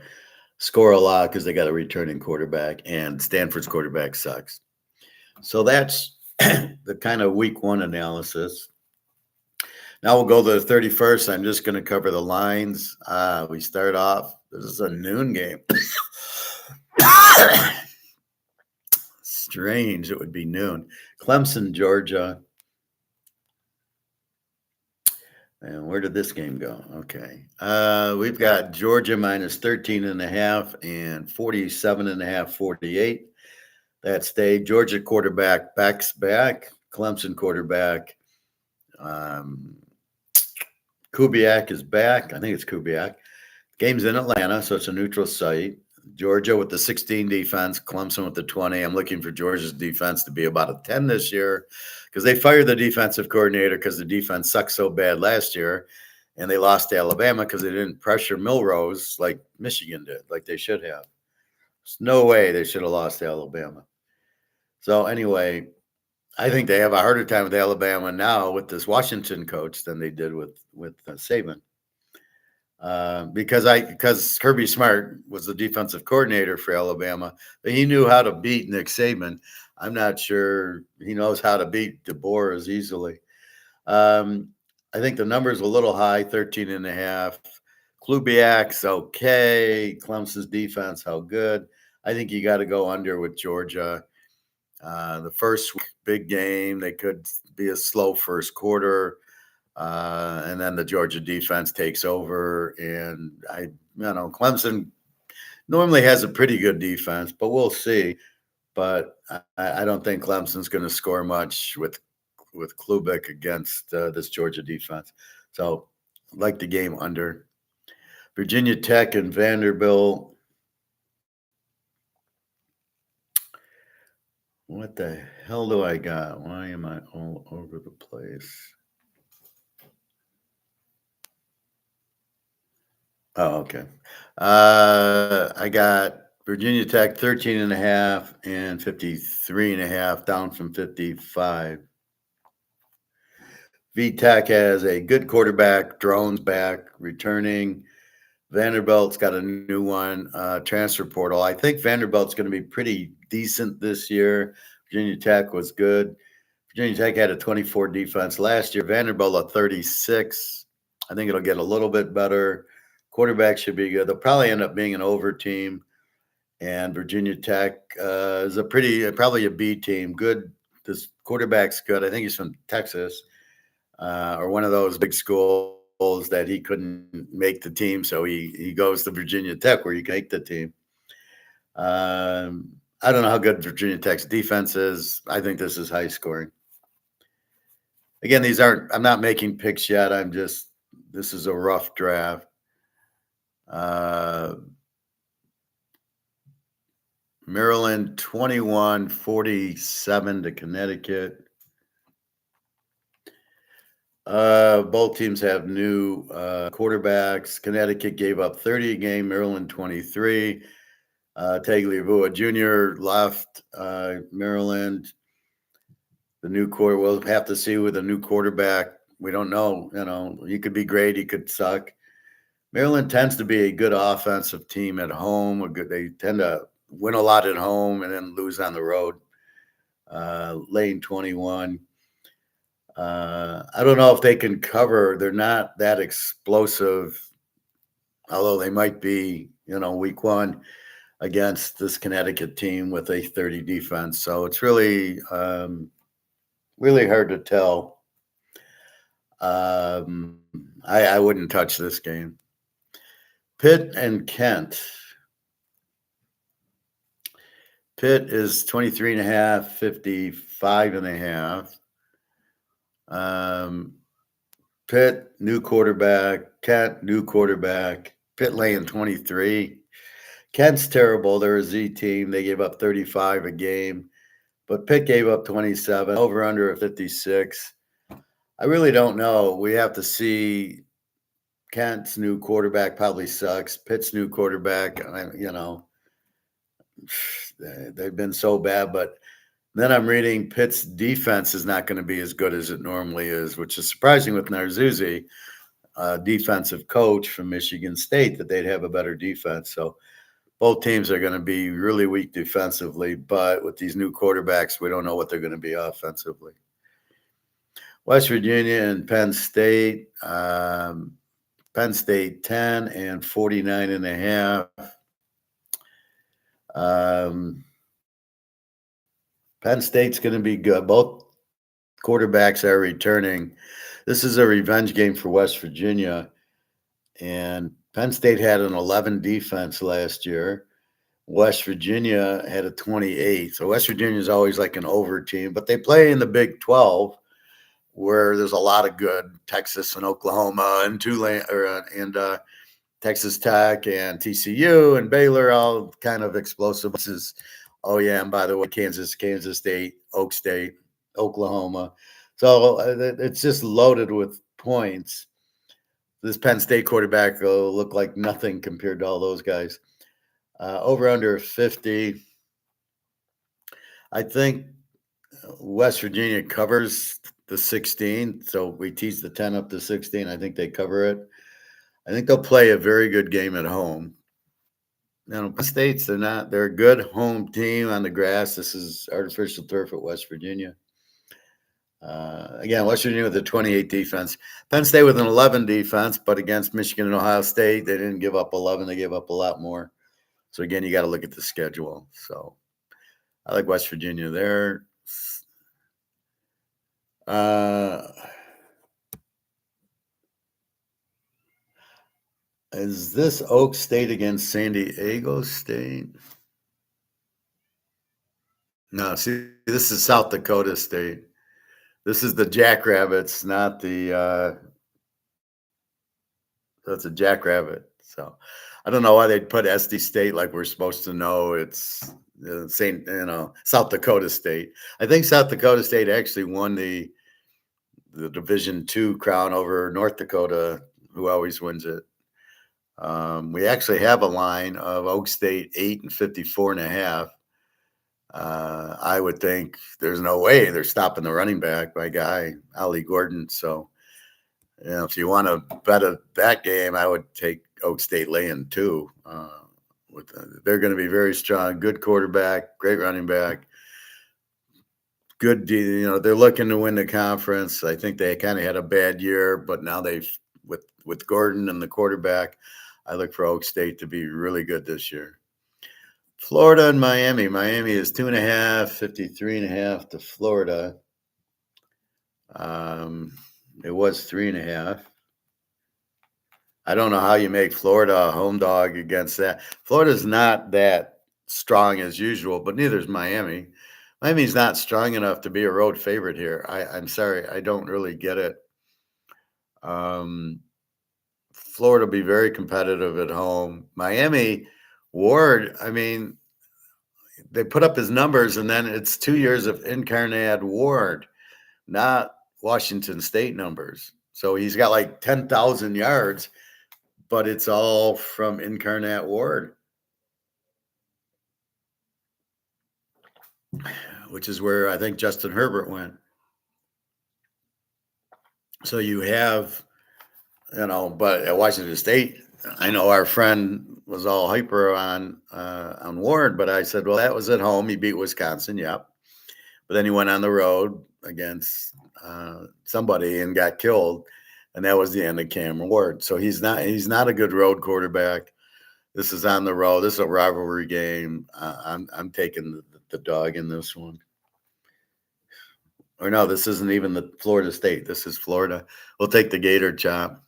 score a lot because they got a returning quarterback, and Stanford's quarterback sucks. So that's the kind of week one analysis. Now we'll go to the 31st. I'm just going to cover the lines. We start off. This is a noon game. Strange. It would be noon. Clemson, Georgia. And where did this game go? Okay. We've got Georgia minus 13.5 and 47.5, 48. That stayed. Georgia quarterback backs back. Clemson quarterback. Kubiak is back. I think it's Kubiak. Game's in Atlanta, so it's a neutral site. Georgia with the 16 defense, Clemson with the 20. I'm looking for Georgia's defense to be about a 10 this year because they fired the defensive coordinator because the defense sucked so bad last year, and they lost to Alabama because they didn't pressure Milrose like Michigan did, like they should have. There's no way they should have lost to Alabama. So anyway, I think they have a harder time with Alabama now with this Washington coach than they did with Saban. Because Kirby Smart was the defensive coordinator for Alabama, but he knew how to beat Nick Saban. I'm not sure he knows how to beat DeBoer as easily. I think the number's a little high, 13.5. Kubiak's okay. Clemson's defense, how good? I think you got to go under with Georgia. The first big game, they could be a slow first quarter. And then the Georgia defense takes over. And Clemson normally has a pretty good defense, but we'll see. But I don't think Clemson's going to score much with Klubik against this Georgia defense. So I like the game under. Virginia Tech and Vanderbilt. What the hell do I got? Why am I all over the place? Oh, okay. I got Virginia Tech 13.5 and 53.5, down from 55. V-Tech has a good quarterback, Drones back, returning. Vanderbilt's got a new one, transfer portal. I think Vanderbilt's going to be pretty decent this year. Virginia Tech was good. Virginia Tech had a 24 defense last year. Vanderbilt a 36. I think it'll get a little bit better. Quarterback should be good. They'll probably end up being an over team. And Virginia Tech is probably a B team. Good. This quarterback's good. I think he's from Texas or one of those big schools that he couldn't make the team. So he goes to Virginia Tech where you can make the team. I don't know how good Virginia Tech's defense is. I think this is high scoring. Again, I'm not making picks yet. This is a rough draft. Maryland 21-47 to Connecticut. Both teams have new quarterbacks. Connecticut gave up 30 a game, Maryland 23. Tagliabue Jr. left Maryland. The new quarter, we'll have to see with a new quarterback. We don't know. He could be great. He could suck. Maryland tends to be a good offensive team at home. They tend to win a lot at home and then lose on the road. Lane 21. I don't know if they can cover. They're not that explosive, although they might be, week one against this Connecticut team with a 30 defense. So it's really, really hard to tell. I wouldn't touch this game. Pitt and Kent. Pitt is 23.5, 55.5. Pitt, new quarterback. Kent, new quarterback. Pitt laying 23. Kent's terrible. They're a Z team. They gave up 35 a game. But Pitt gave up 27. Over under a 56. I really don't know. We have to see. Kent's new quarterback probably sucks. Pitt's new quarterback, they've been so bad. But Then I'm reading Pitt's defense is not going to be as good as it normally is, which is surprising with Narzuzzi, defensive coach from Michigan State, that they'd have a better defense. So both teams are going to be really weak defensively, but with these new quarterbacks, we don't know what they're going to be offensively. West Virginia and Penn State. Penn State 10 and 49.5. Penn State's going to be good. Both quarterbacks are returning. This is a revenge game for West Virginia. And Penn State had an 11 defense last year. West Virginia had a 28. So West Virginia is always like an over team, but they play in the Big 12 where there's a lot of good Texas and Oklahoma and Tulane and Texas Tech and TCU and Baylor, all kind of explosive. And by the way, Kansas State, Oak State, Oklahoma. So it's just loaded with points. This Penn State quarterback will look like nothing compared to all those guys. Over under 50. I think West Virginia covers the 16. So we tease the 10 up to 16. I think they cover it. I think they'll play a very good game at home. Penn State's they're a good home team on the grass. This is artificial turf at West Virginia. Again, West Virginia with a 28 defense. Penn State with an 11 defense, but against Michigan and Ohio State, they didn't give up 11. They gave up a lot more. So, again, you got to look at the schedule. So, I like West Virginia there. Is this Oak State against San Diego State? No, see, this is South Dakota State. This is the Jackrabbits, not the that's a Jackrabbit. So I don't know why they'd put SD State like we're supposed to know. It's South Dakota State. I think South Dakota State actually won the Division II crown over North Dakota, who always wins it. We actually have a line of Oak State 8 and 54.5. I would think there's no way they're stopping the running back, my guy, Ali Gordon. So, if you want to bet that game, I would take Oak State laying 2. They're going to be very strong, good quarterback, great running back, good. They're looking to win the conference. I think they kind of had a bad year, but now with Gordon and the quarterback, I look for Oak State to be really good this year. Florida and Miami. Miami is 2.5, 53.5 to Florida. It was 3.5. I don't know how you make Florida a home dog against that. Florida's not that strong as usual, but neither is Miami. Miami's not strong enough to be a road favorite here. I'm sorry. I don't really get it. Florida will be very competitive at home. Miami, Ward, they put up his numbers, and then it's 2 years of Incarnate Ward, not Washington State numbers. So he's got like 10,000 yards, but it's all from Incarnate Ward, which is where I think Justin Herbert went. So you have, but at Washington State, I know our friend was all hyper on Ward, but I said, well, that was at home. He beat Wisconsin, yep. But then he went on the road against somebody and got killed, and that was the end of Cam Ward. So he's not a good road quarterback. This is on the road. This is a rivalry game. I'm taking the dog in this one. Or no, this isn't even the Florida State. This is Florida. We'll take the Gator chop.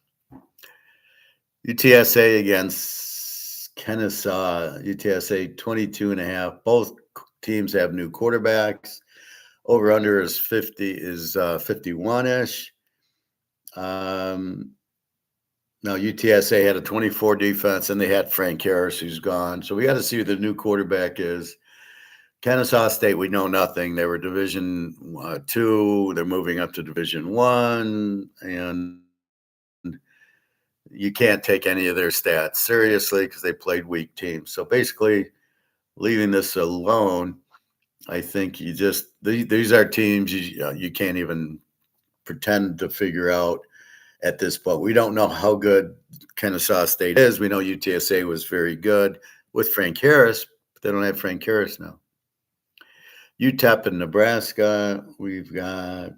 UTSA against Kennesaw. UTSA 22.5. Both teams have new quarterbacks. Over under is 51-ish. Now UTSA had a 24 defense, and they had Frank Harris, who's gone. So we got to see who the new quarterback is. Kennesaw State, we know nothing. They were Division II. They're moving up to Division I, and you can't take any of their stats seriously because they played weak teams. So basically, leaving this alone, I think these are teams you can't even pretend to figure out at this point. We don't know how good Kennesaw State is. We know UTSA was very good with Frank Harris, but they don't have Frank Harris now. UTEP and Nebraska, we've got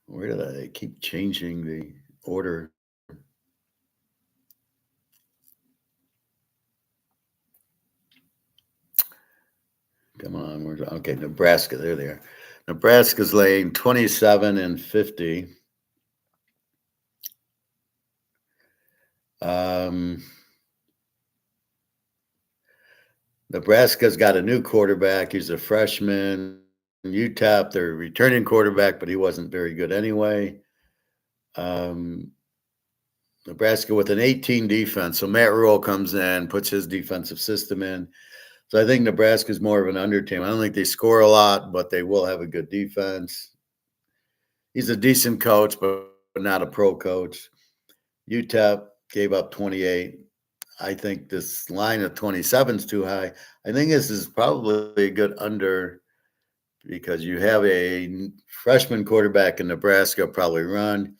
where did I keep changing the order? Come on, okay? Nebraska, there they are. Nebraska's laying 27 and 50. Nebraska's got a new quarterback. He's a freshman. UTEP, their returning quarterback, but he wasn't very good anyway. Nebraska with an 18 defense. So Matt Rule comes in, puts his defensive system in. So I think Nebraska's more of an under team. I don't think they score a lot, but they will have a good defense. He's a decent coach, but not a pro coach. UTEP gave up 28. I think this line of 27 is too high. I think this is probably a good under because you have a freshman quarterback in Nebraska probably run.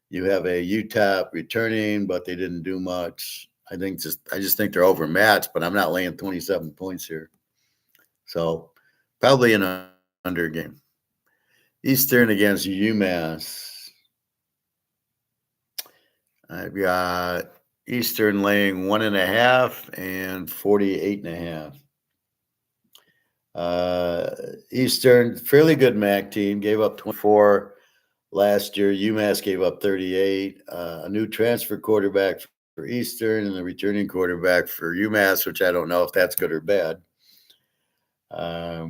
You have a UTEP returning, but they didn't do much. I just think they're overmatched, but I'm not laying 27 points here. So probably an under game. Eastern against UMass. I've got Eastern laying 1.5 and 48.5. Eastern, fairly good MAC team, gave up 24 last year. UMass gave up 38. A new transfer quarterback for Eastern and the returning quarterback for UMass, which I don't know if that's good or bad. I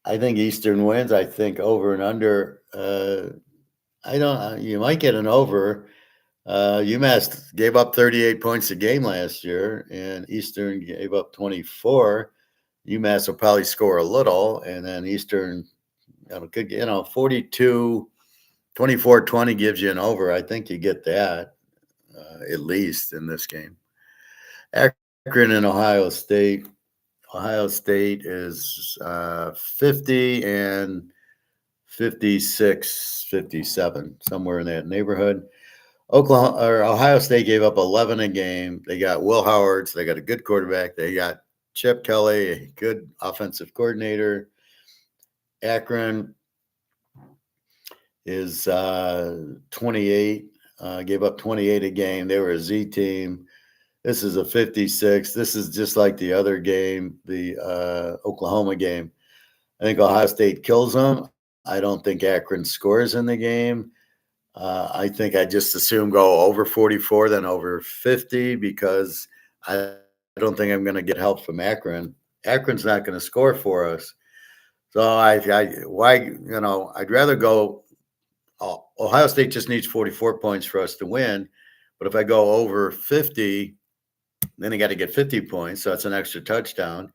think Eastern wins. I think over and under. You might get an over. UMass gave up 38 points a game last year, and Eastern gave up 24. UMass will probably score a little, and then Eastern, could 42, 24-20 gives you an over. I think you get that at least in this game. Akron and Ohio State. Ohio State is 50 and 56, 57, somewhere in that neighborhood. Ohio State gave up 11 a game. They got Will Howard, so they got a good quarterback. They got Chip Kelly, a good offensive coordinator. Akron is 28, gave up 28 a game. They were a Z team. This is a 56. This is just like the other game, the Oklahoma game. I think Ohio State kills them. I don't think Akron scores in the game. I think I just assume go over 44 than over 50 because I don't think I'm going to get help from Akron. Akron's not going to score for us. So I'd rather go. Ohio State just needs 44 points for us to win. But if I go over 50, then you got to get 50 points. So that's an extra touchdown.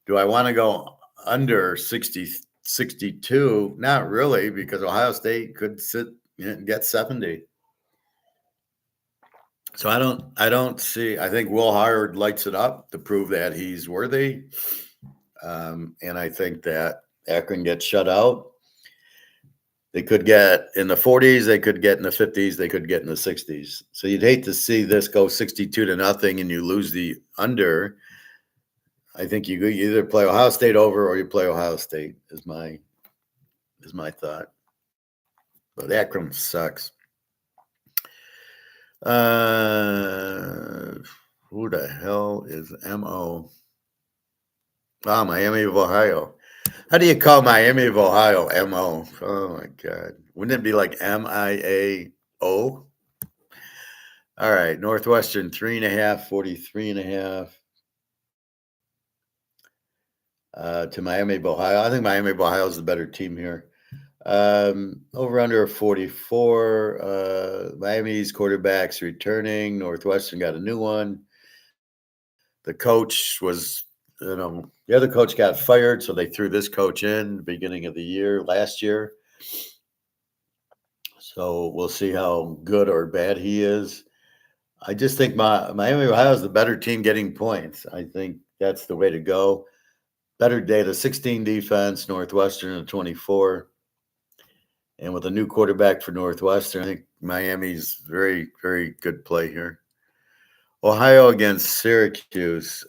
Do I want to go under 62? Not really, because Ohio State could get 70. So I don't see. I think Will Howard lights it up to prove that he's worthy, and I think that Akron gets shut out. They could get in the 40s. They could get in the 50s. They could get in the 60s. So you'd hate to see this go 62-0 and you lose the under. I think you either play Ohio State over or you play Ohio State is my thought. But Akron sucks. Who the hell is MO? Miami of Ohio. How do you call Miami of Ohio MO? Oh my God. Wouldn't it be like MIAO? All right. Northwestern 3.5, 43.5. To Miami of Ohio. I think Miami of Ohio is the better team here. Over under 44. Miami's quarterback's returning. Northwestern got a new one. The coach was, the other coach got fired, so they threw this coach in the beginning of the year, last year. So we'll see how good or bad he is. I just think Miami, Ohio is the better team getting points. I think that's the way to go. Better data, 16 defense, Northwestern at 24. And with a new quarterback for Northwestern, I think Miami's very, very good play here. Ohio against Syracuse.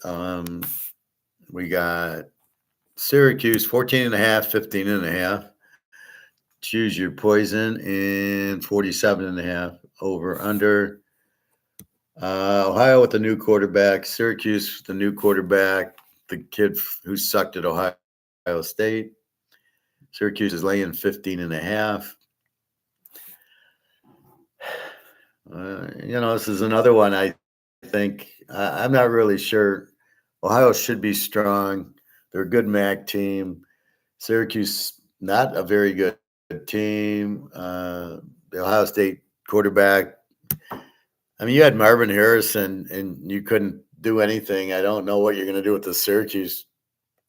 We got Syracuse 14 and a half, 15 and a half. Choose your poison and 47 and a half over under. Ohio with the new quarterback, Syracuse with the new quarterback, the kid who sucked at Ohio State. Syracuse is laying 15 and a half. This is another one I think. I'm not really sure. Ohio should be strong. They're a good MAC team. Syracuse, not a very good team. The Ohio State quarterback, I mean, you had Marvin Harrison, and you couldn't do anything. I don't know what you're going to do with the Syracuse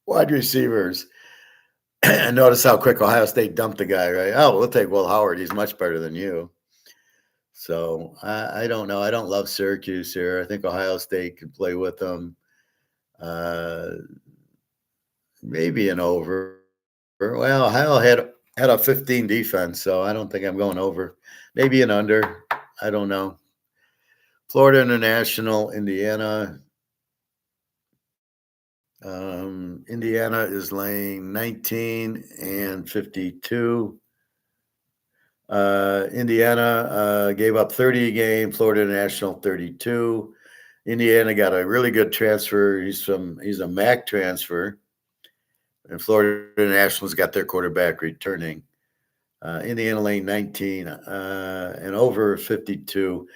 wide receivers. And notice how quick Ohio State dumped the guy, right? Oh, we'll take Will Howard. He's much better than you. So I don't know. I don't love Syracuse here. I think Ohio State could play with them. Maybe an over. Well, Ohio had a 15 defense, so I don't think I'm going over. Maybe an under. I don't know. Florida International, Indiana. Indiana is laying 19 and 52. Indiana gave up 30 a game. Florida International 32. Indiana got a really good transfer. He's a MAC transfer, and Florida International's got their quarterback returning. Indiana laying 19 and over 52.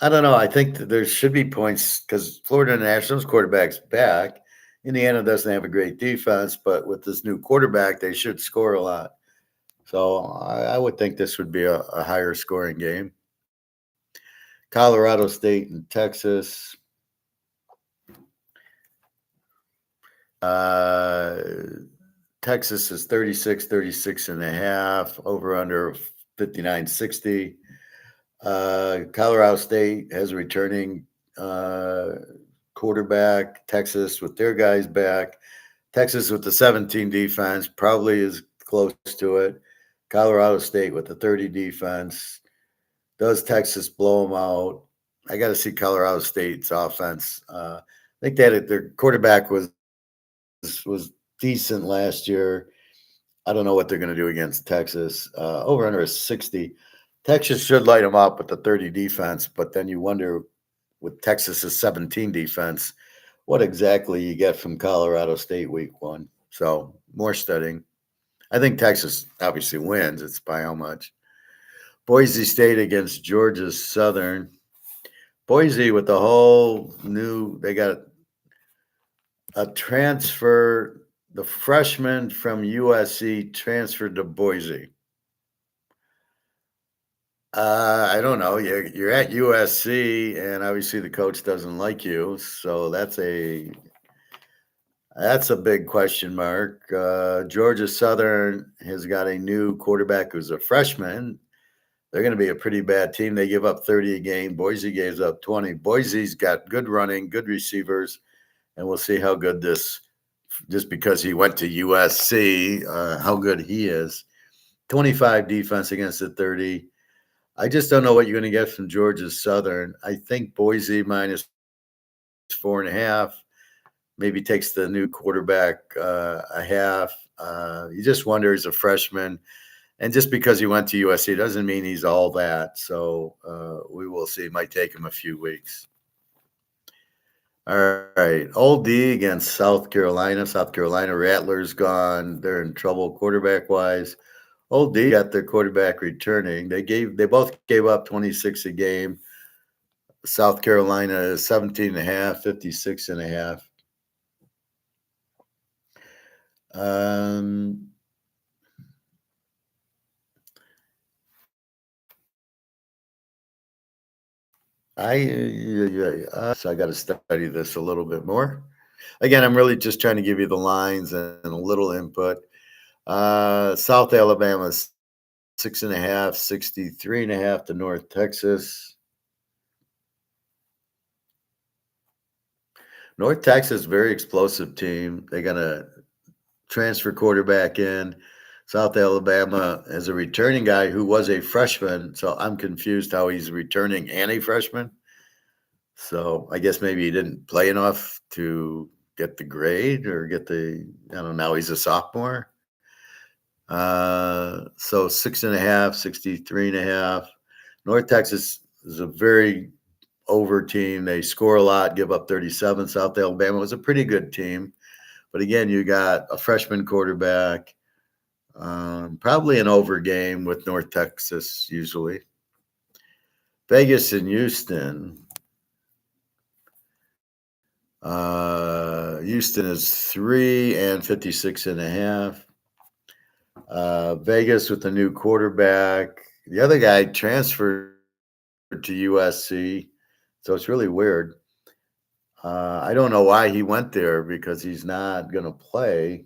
I don't know. I think that there should be points because Florida International's quarterback's back. Indiana doesn't have a great defense, but with this new quarterback, they should score a lot. So I would think this would be a higher scoring game. Colorado State and Texas. Texas is 36 and a half, over under 59-60. Colorado State has a returning quarterback. Texas with their guys back. Texas with the 17 defense probably is close to it. Colorado State with the 30 defense. Does Texas blow them out? I got to see Colorado State's offense. I think their quarterback was decent last year. I don't know what they're going to do against Texas. Over under is 60. Texas should light them up with the 30 defense, but then you wonder with Texas's 17 defense, what exactly you get from Colorado State week 1. So more studying. I think Texas obviously wins. It's by how much. Boise State against Georgia Southern. Boise with the whole new, they got a transfer. The freshman from USC transferred to Boise. I don't know. You're at USC, and obviously the coach doesn't like you, so that's a big question mark. Georgia Southern has got a new quarterback who's a freshman. They're going to be a pretty bad team. They give up 30 a game. Boise gives up 20. Boise's got good running, good receivers, and we'll see how good this, just because he went to USC, how good he is. 25 defense against the 30. I just don't know what you're going to get from Georgia Southern. I think Boise minus 4.5 maybe takes the new quarterback a half. You just wonder, he's a freshman. And just because he went to USC doesn't mean he's all that. So we will see. It might take him a few weeks. All right. Old D against South Carolina. South Carolina Rattlers gone. They're in trouble quarterback-wise. Old D got their quarterback returning. They both gave up 26 a game. South Carolina is 17 and a half, 56 and a half. So I got to study this a little bit more. Again, I'm really just trying to give you the lines and a little input. South Alabama 6.5, 63.5 to North Texas. North Texas, very explosive team. They got a transfer quarterback in. South Alabama has a returning guy who was a freshman, so I'm confused how he's returning and a freshman. So I guess maybe he didn't play enough to get the grade or get the, I don't know, now he's a sophomore. So 6.5, 63.5. North Texas is a very over team. They score a lot, give up 37. South Alabama was a pretty good team. But again, you got a freshman quarterback, probably an over game with North Texas usually. Vegas and Houston. Houston is 3 and 56.5. Vegas with the new quarterback. The other guy transferred to USC, so it's really weird. I don't know why he went there because he's not going to play.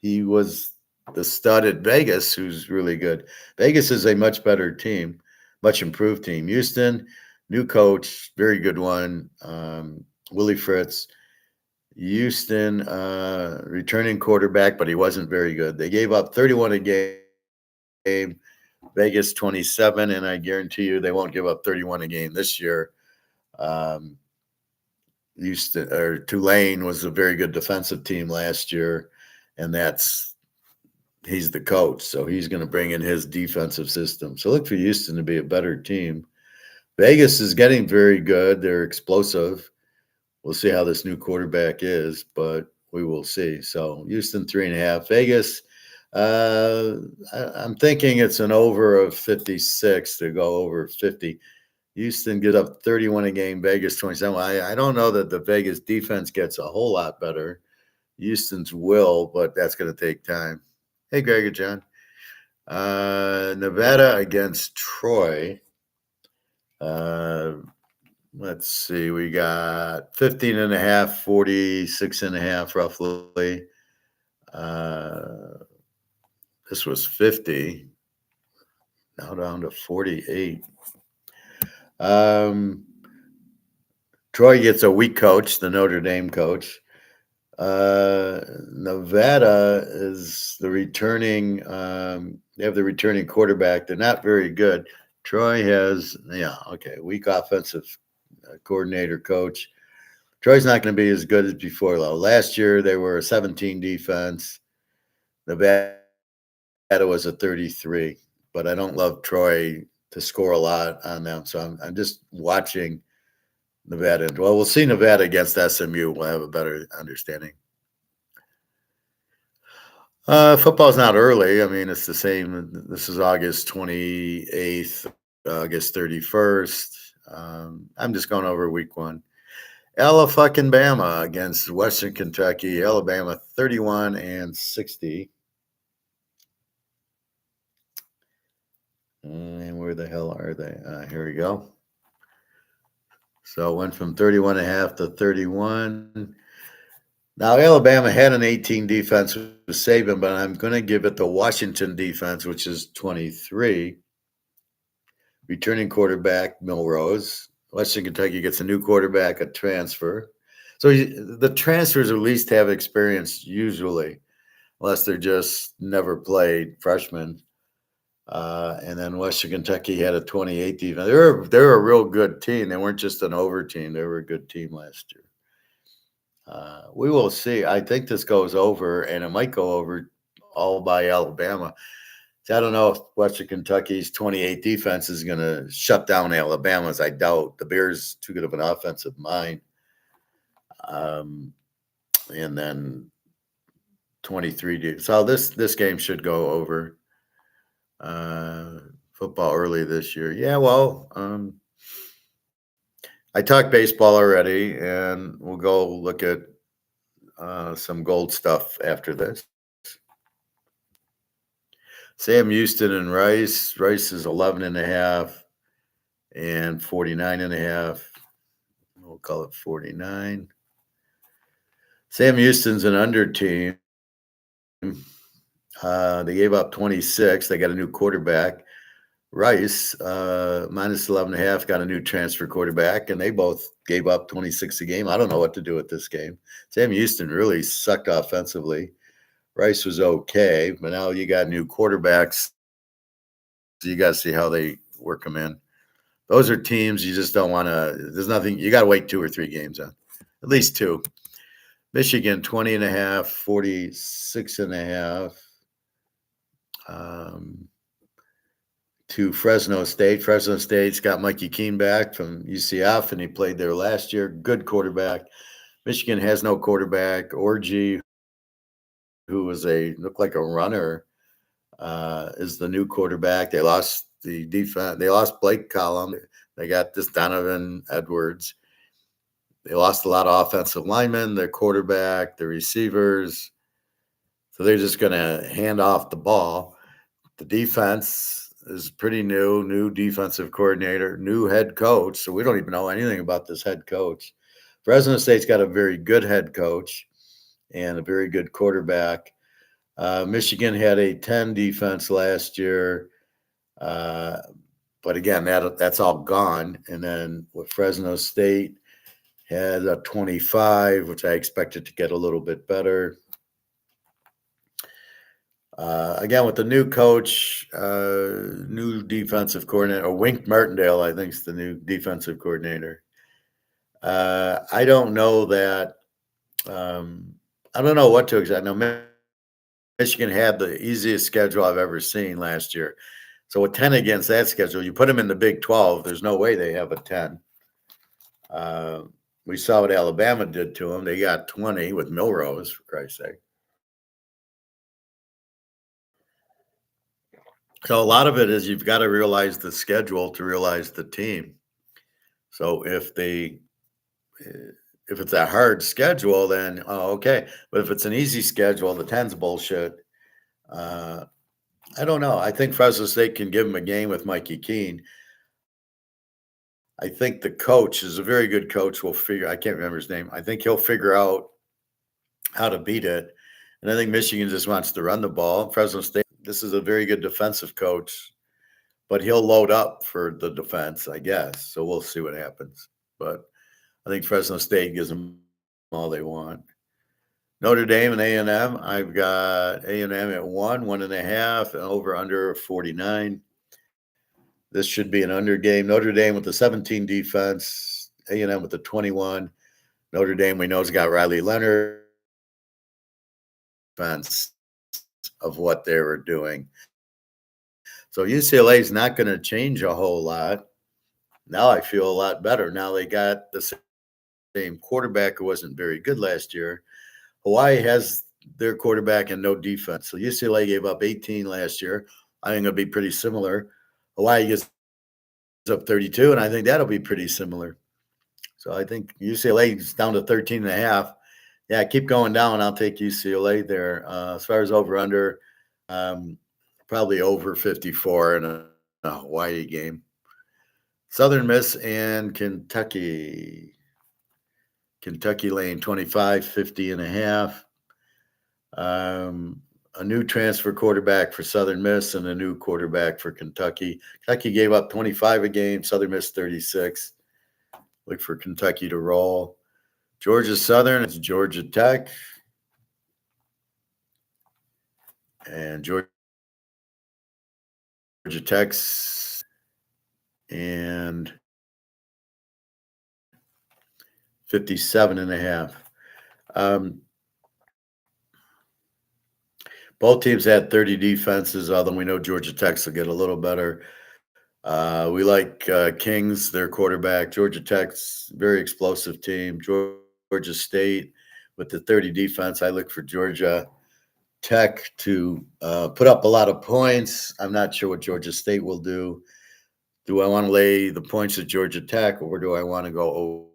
He was the stud at Vegas, who's really good. Vegas is a much better team, much improved team. Houston, new coach, very good one. Willie Fritz. Houston, returning quarterback, but he wasn't very good. They gave up 31 a game. Vegas 27, and I guarantee you they won't give up 31 a game this year. Houston or Tulane was a very good defensive team last year, and he's the coach, so he's going to bring in his defensive system. So look for Houston to be a better team. Vegas is getting very good. They're explosive. We'll see how this new quarterback is, but we will see. So Houston 3.5. Vegas, I'm thinking it's an over of 56 to go over 50. Houston get up 31 a game, Vegas 27. I don't know that the Vegas defense gets a whole lot better. Houston's will, but that's going to take time. Hey, Greg and John. Nevada against Troy. Let's see. We got 15.5, 46.5 roughly. This was 50. Now down to 48. Troy gets a weak coach, the Notre Dame coach. Nevada is the returning. They have the returning quarterback. They're not very good. Troy has, weak offensive coordinator coach. Troy's not going to be as good as before, though. Last year, they were a 17 defense. Nevada was a 33, but I don't love Troy to score a lot on them. So I'm just watching Nevada. Well, we'll see Nevada against SMU. We'll have a better understanding. Football's not early. I mean, it's the same. This is August 28th, August 31st. I'm just going over week one. Alabama against Western Kentucky. Alabama 31 and 60. And where the hell are they? Here we go. So it went from 31.5 to 31. Now, Alabama had an 18 defense with Saban, but I'm going to give it the Washington defense, which is 23. Returning quarterback, Milrose. Western Kentucky gets a new quarterback, a transfer. So the transfers at least have experience usually, unless they're just never played freshmen. And then Western Kentucky had a 28 defense. They're a real good team. They weren't just an over team. They were a good team last year. We will see. I think this goes over, and it might go over all by Alabama. So I don't know if Western Kentucky's 28 defense is going to shut down Alabama's. I doubt. The Bears too good of an offensive mind. And then 23. So this game should go over. Football early this year. Yeah, well, I talked baseball already, and we'll go look at some gold stuff after this. Sam Houston and Rice. Rice is 11.5 and 49.5. We'll call it 49. Sam Houston's an under team. They gave up 26. They got a new quarterback. Rice, minus 11.5, got a new transfer quarterback, and they both gave up 26 a game. I don't know what to do with this game. Sam Houston really sucked offensively. Rice was okay, but now you got new quarterbacks. So you got to see how they work them in. Those are teams you just don't want to. There's nothing. You got to wait 2 or 3 games on, at least 2. Michigan 20.5, 46.5. To Fresno State. Fresno State's got Mikey Keene back from UCF, and he played there last year. Good quarterback. Michigan has no quarterback. Orgy, who looked like a runner, is the new quarterback. They lost the defense. They lost Blake Collum. They got this Donovan Edwards. They lost a lot of offensive linemen, their quarterback, the receivers. So they're just going to hand off the ball. The defense is pretty new defensive coordinator, new head coach. So we don't even know anything about this head coach. Fresno State's got a very good head coach and a very good quarterback. Michigan had a 10 defense last year. But again, that's all gone. And then with Fresno State had a 25, which I expected to get a little bit better. Again, with the new coach, new defensive coordinator, Wink Martindale, I think is the new defensive coordinator. I don't know that. I don't know what to expect. Now, Michigan had the easiest schedule I've ever seen last year. So with 10 against that schedule, you put them in the Big 12. There's no way they have a 10. We saw what Alabama did to them. They got 20 with Milrose, for Christ's sake. So a lot of it is you've got to realize the schedule to realize the team. So if it's a hard schedule, then okay. But if it's an easy schedule, the 10's bullshit. I don't know. I think Fresno State can give them a game with Mikey Keene. I think the coach is a very good coach. I can't remember his name. I think he'll figure out how to beat it. And I think Michigan just wants to run the ball. Fresno State, this is a very good defensive coach, but he'll load up for the defense, I guess. So we'll see what happens. But I think Fresno State gives them all they want. Notre Dame and A&M, I've got A&M at 1.5, and over under 49. This should be an under game. Notre Dame with the 17 defense, A&M with the 21. Notre Dame, we know, has got Riley Leonard. Defense of what they were doing. So UCLA is not going to change a whole lot. Now I feel a lot better. Now they got the same quarterback who wasn't very good last year. Hawaii has their quarterback and no defense. So UCLA gave up 18 last year. I think it'll be pretty similar. Hawaii gets up 32, and I think that'll be pretty similar. So I think UCLA is down to 13.5. Yeah, keep going down. I'll take UCLA there. As far as over under, probably over 54 in a Hawaii game. Southern Miss and Kentucky. Kentucky laying 25, 50.5. A new transfer quarterback for Southern Miss and a new quarterback for Kentucky. Kentucky gave up 25 a game. Southern Miss 36. Look for Kentucky to roll. Georgia Southern, it's Georgia Tech. And Georgia Tech's and 57.5. Both teams had 30 defenses, although we know Georgia Tech's will get a little better. We like Kings, their quarterback. Georgia Tech's very explosive team. Georgia State with the 30 defense. I look for Georgia Tech to put up a lot of points. I'm not sure what Georgia State will do. Do I want to lay the points at Georgia Tech, or do I want to go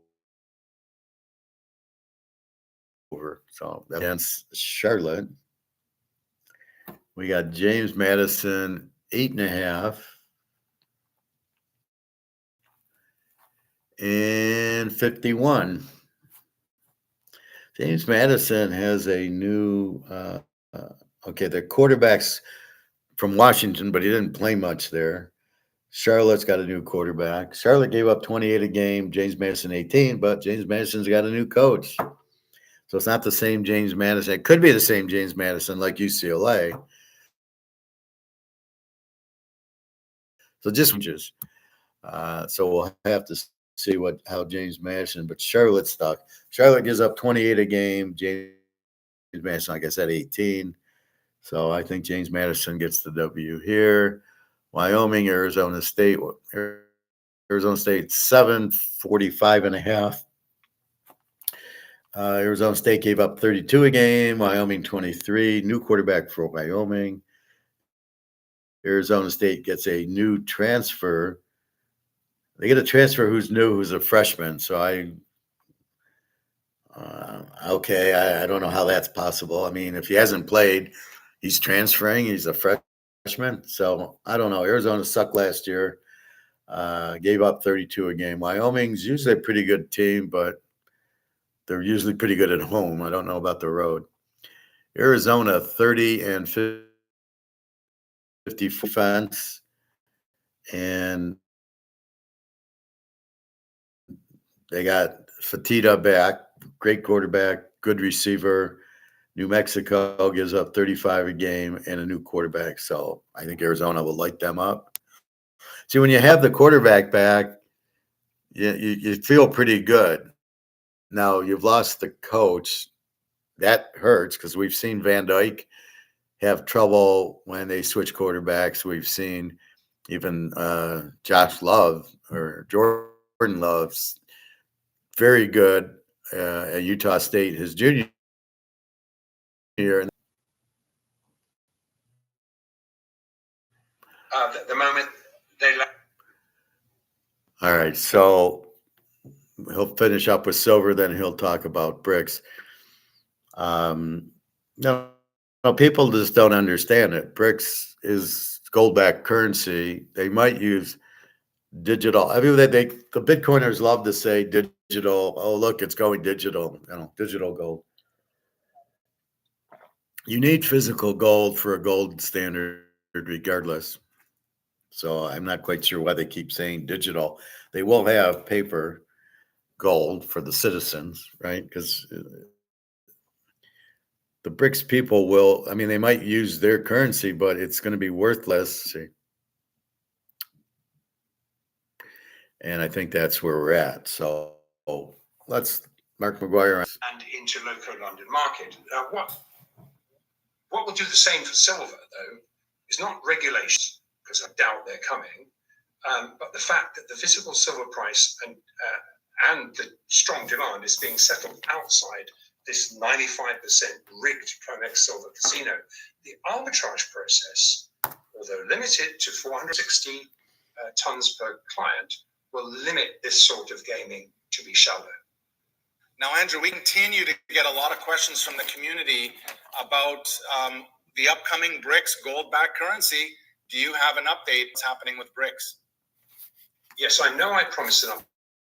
over? So against Charlotte, we got James Madison 8.5. And 51. James Madison has a new Okay, the quarterback's from Washington, but he didn't play much there. Charlotte's got a new quarterback. Charlotte gave up 28 a game, James Madison 18, but James Madison's got a new coach. So it's not the same James Madison. It could be the same James Madison like UCLA. So just so we'll have to see how James Madison, but Charlotte's stuck. Charlotte gives up 28 a game. James Madison, like I said, 18. So I think James Madison gets the W here. Wyoming, Arizona State, 745.5. Arizona State gave up 32 a game. Wyoming 23. New quarterback for Wyoming. Arizona State gets a new transfer. They get a transfer who's new, who's a freshman. So I don't know how that's possible. I mean, if he hasn't played, he's transferring. He's a freshman. So I don't know. Arizona sucked last year. Gave up 32 a game. Wyoming's usually a pretty good team, but they're usually pretty good at home. I don't know about the road. Arizona 30-50 defense, and they got Fatita back, great quarterback, good receiver. New Mexico gives up 35 a game and a new quarterback. So I think Arizona will light them up. See, when you have the quarterback back, you feel pretty good. Now, you've lost the coach. That hurts because we've seen Van Dyke have trouble when they switch quarterbacks. We've seen even Josh Love or Jordan Love's very good at Utah State his junior year. The moment they left. All right, so he'll finish up with silver, then he'll talk about brics. No, people just don't understand it. Brics is gold-backed currency. They might use digital. I mean, the Bitcoiners love to say digital. Oh, look, it's going digital. Digital gold. You need physical gold for a gold standard, regardless. So I'm not quite sure why they keep saying digital. They will have paper gold for the citizens, right? Because the brics people will. I mean, they might use their currency, but it's going to be worthless. And I think that's where we're at. So let's Mark McGuire and into local London market. What will do the same for silver, though, is not regulations, because I doubt they're coming, but the fact that the physical silver price and the strong demand is being settled outside this 95% rigged comex silver casino. The arbitrage process, although limited to 460 tons per client, will limit this sort of gaming to be shallow. Now, Andrew, we continue to get a lot of questions from the community about the upcoming brics gold-backed currency. Do you have an update what's happening with brics? Yes, I know I promised an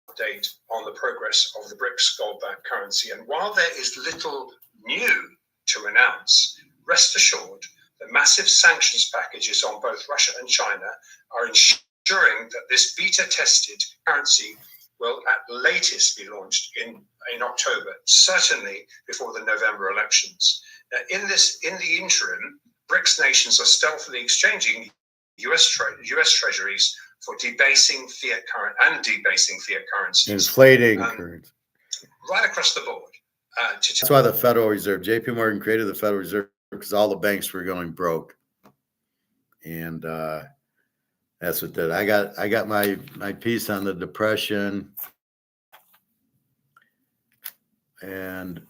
update on the progress of the brics gold-backed currency. And while there is little new to announce, rest assured the massive sanctions packages on both Russia and China are ensuring that this beta-tested currency will at latest be launched in October, certainly before the November elections. Now, in the interim, BRICS nations are stealthily exchanging U.S. treasuries for debasing fiat currencies. Inflating currency. Right across the board. That's why the Federal Reserve, J.P. Morgan created the Federal Reserve because all the banks were going broke. And that's what did. I got my piece on the Depression, and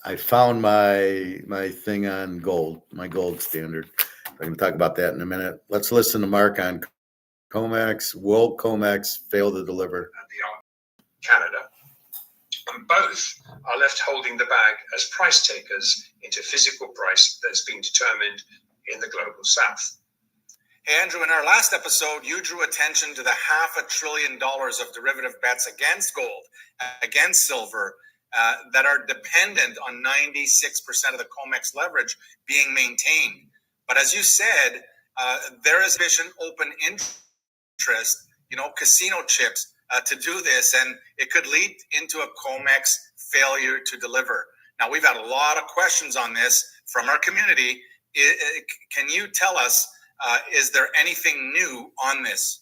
I found my thing on gold, my gold standard. I'm going to talk about that in a minute. Let's listen to Mark on comex. Will comex fail to deliver? Canada. And both are left holding the bag as price takers into physical price that's been determined in the global south. Hey, Andrew, in our last episode, you drew attention to the $500 billion of derivative bets against gold, against silver, that are dependent on 96% of the COMEX leverage being maintained. But as you said, there is sufficient open interest, casino chips to do this, and it could lead into a COMEX failure to deliver. Now, we've had a lot of questions on this from our community. Can you tell us, is there anything new on this?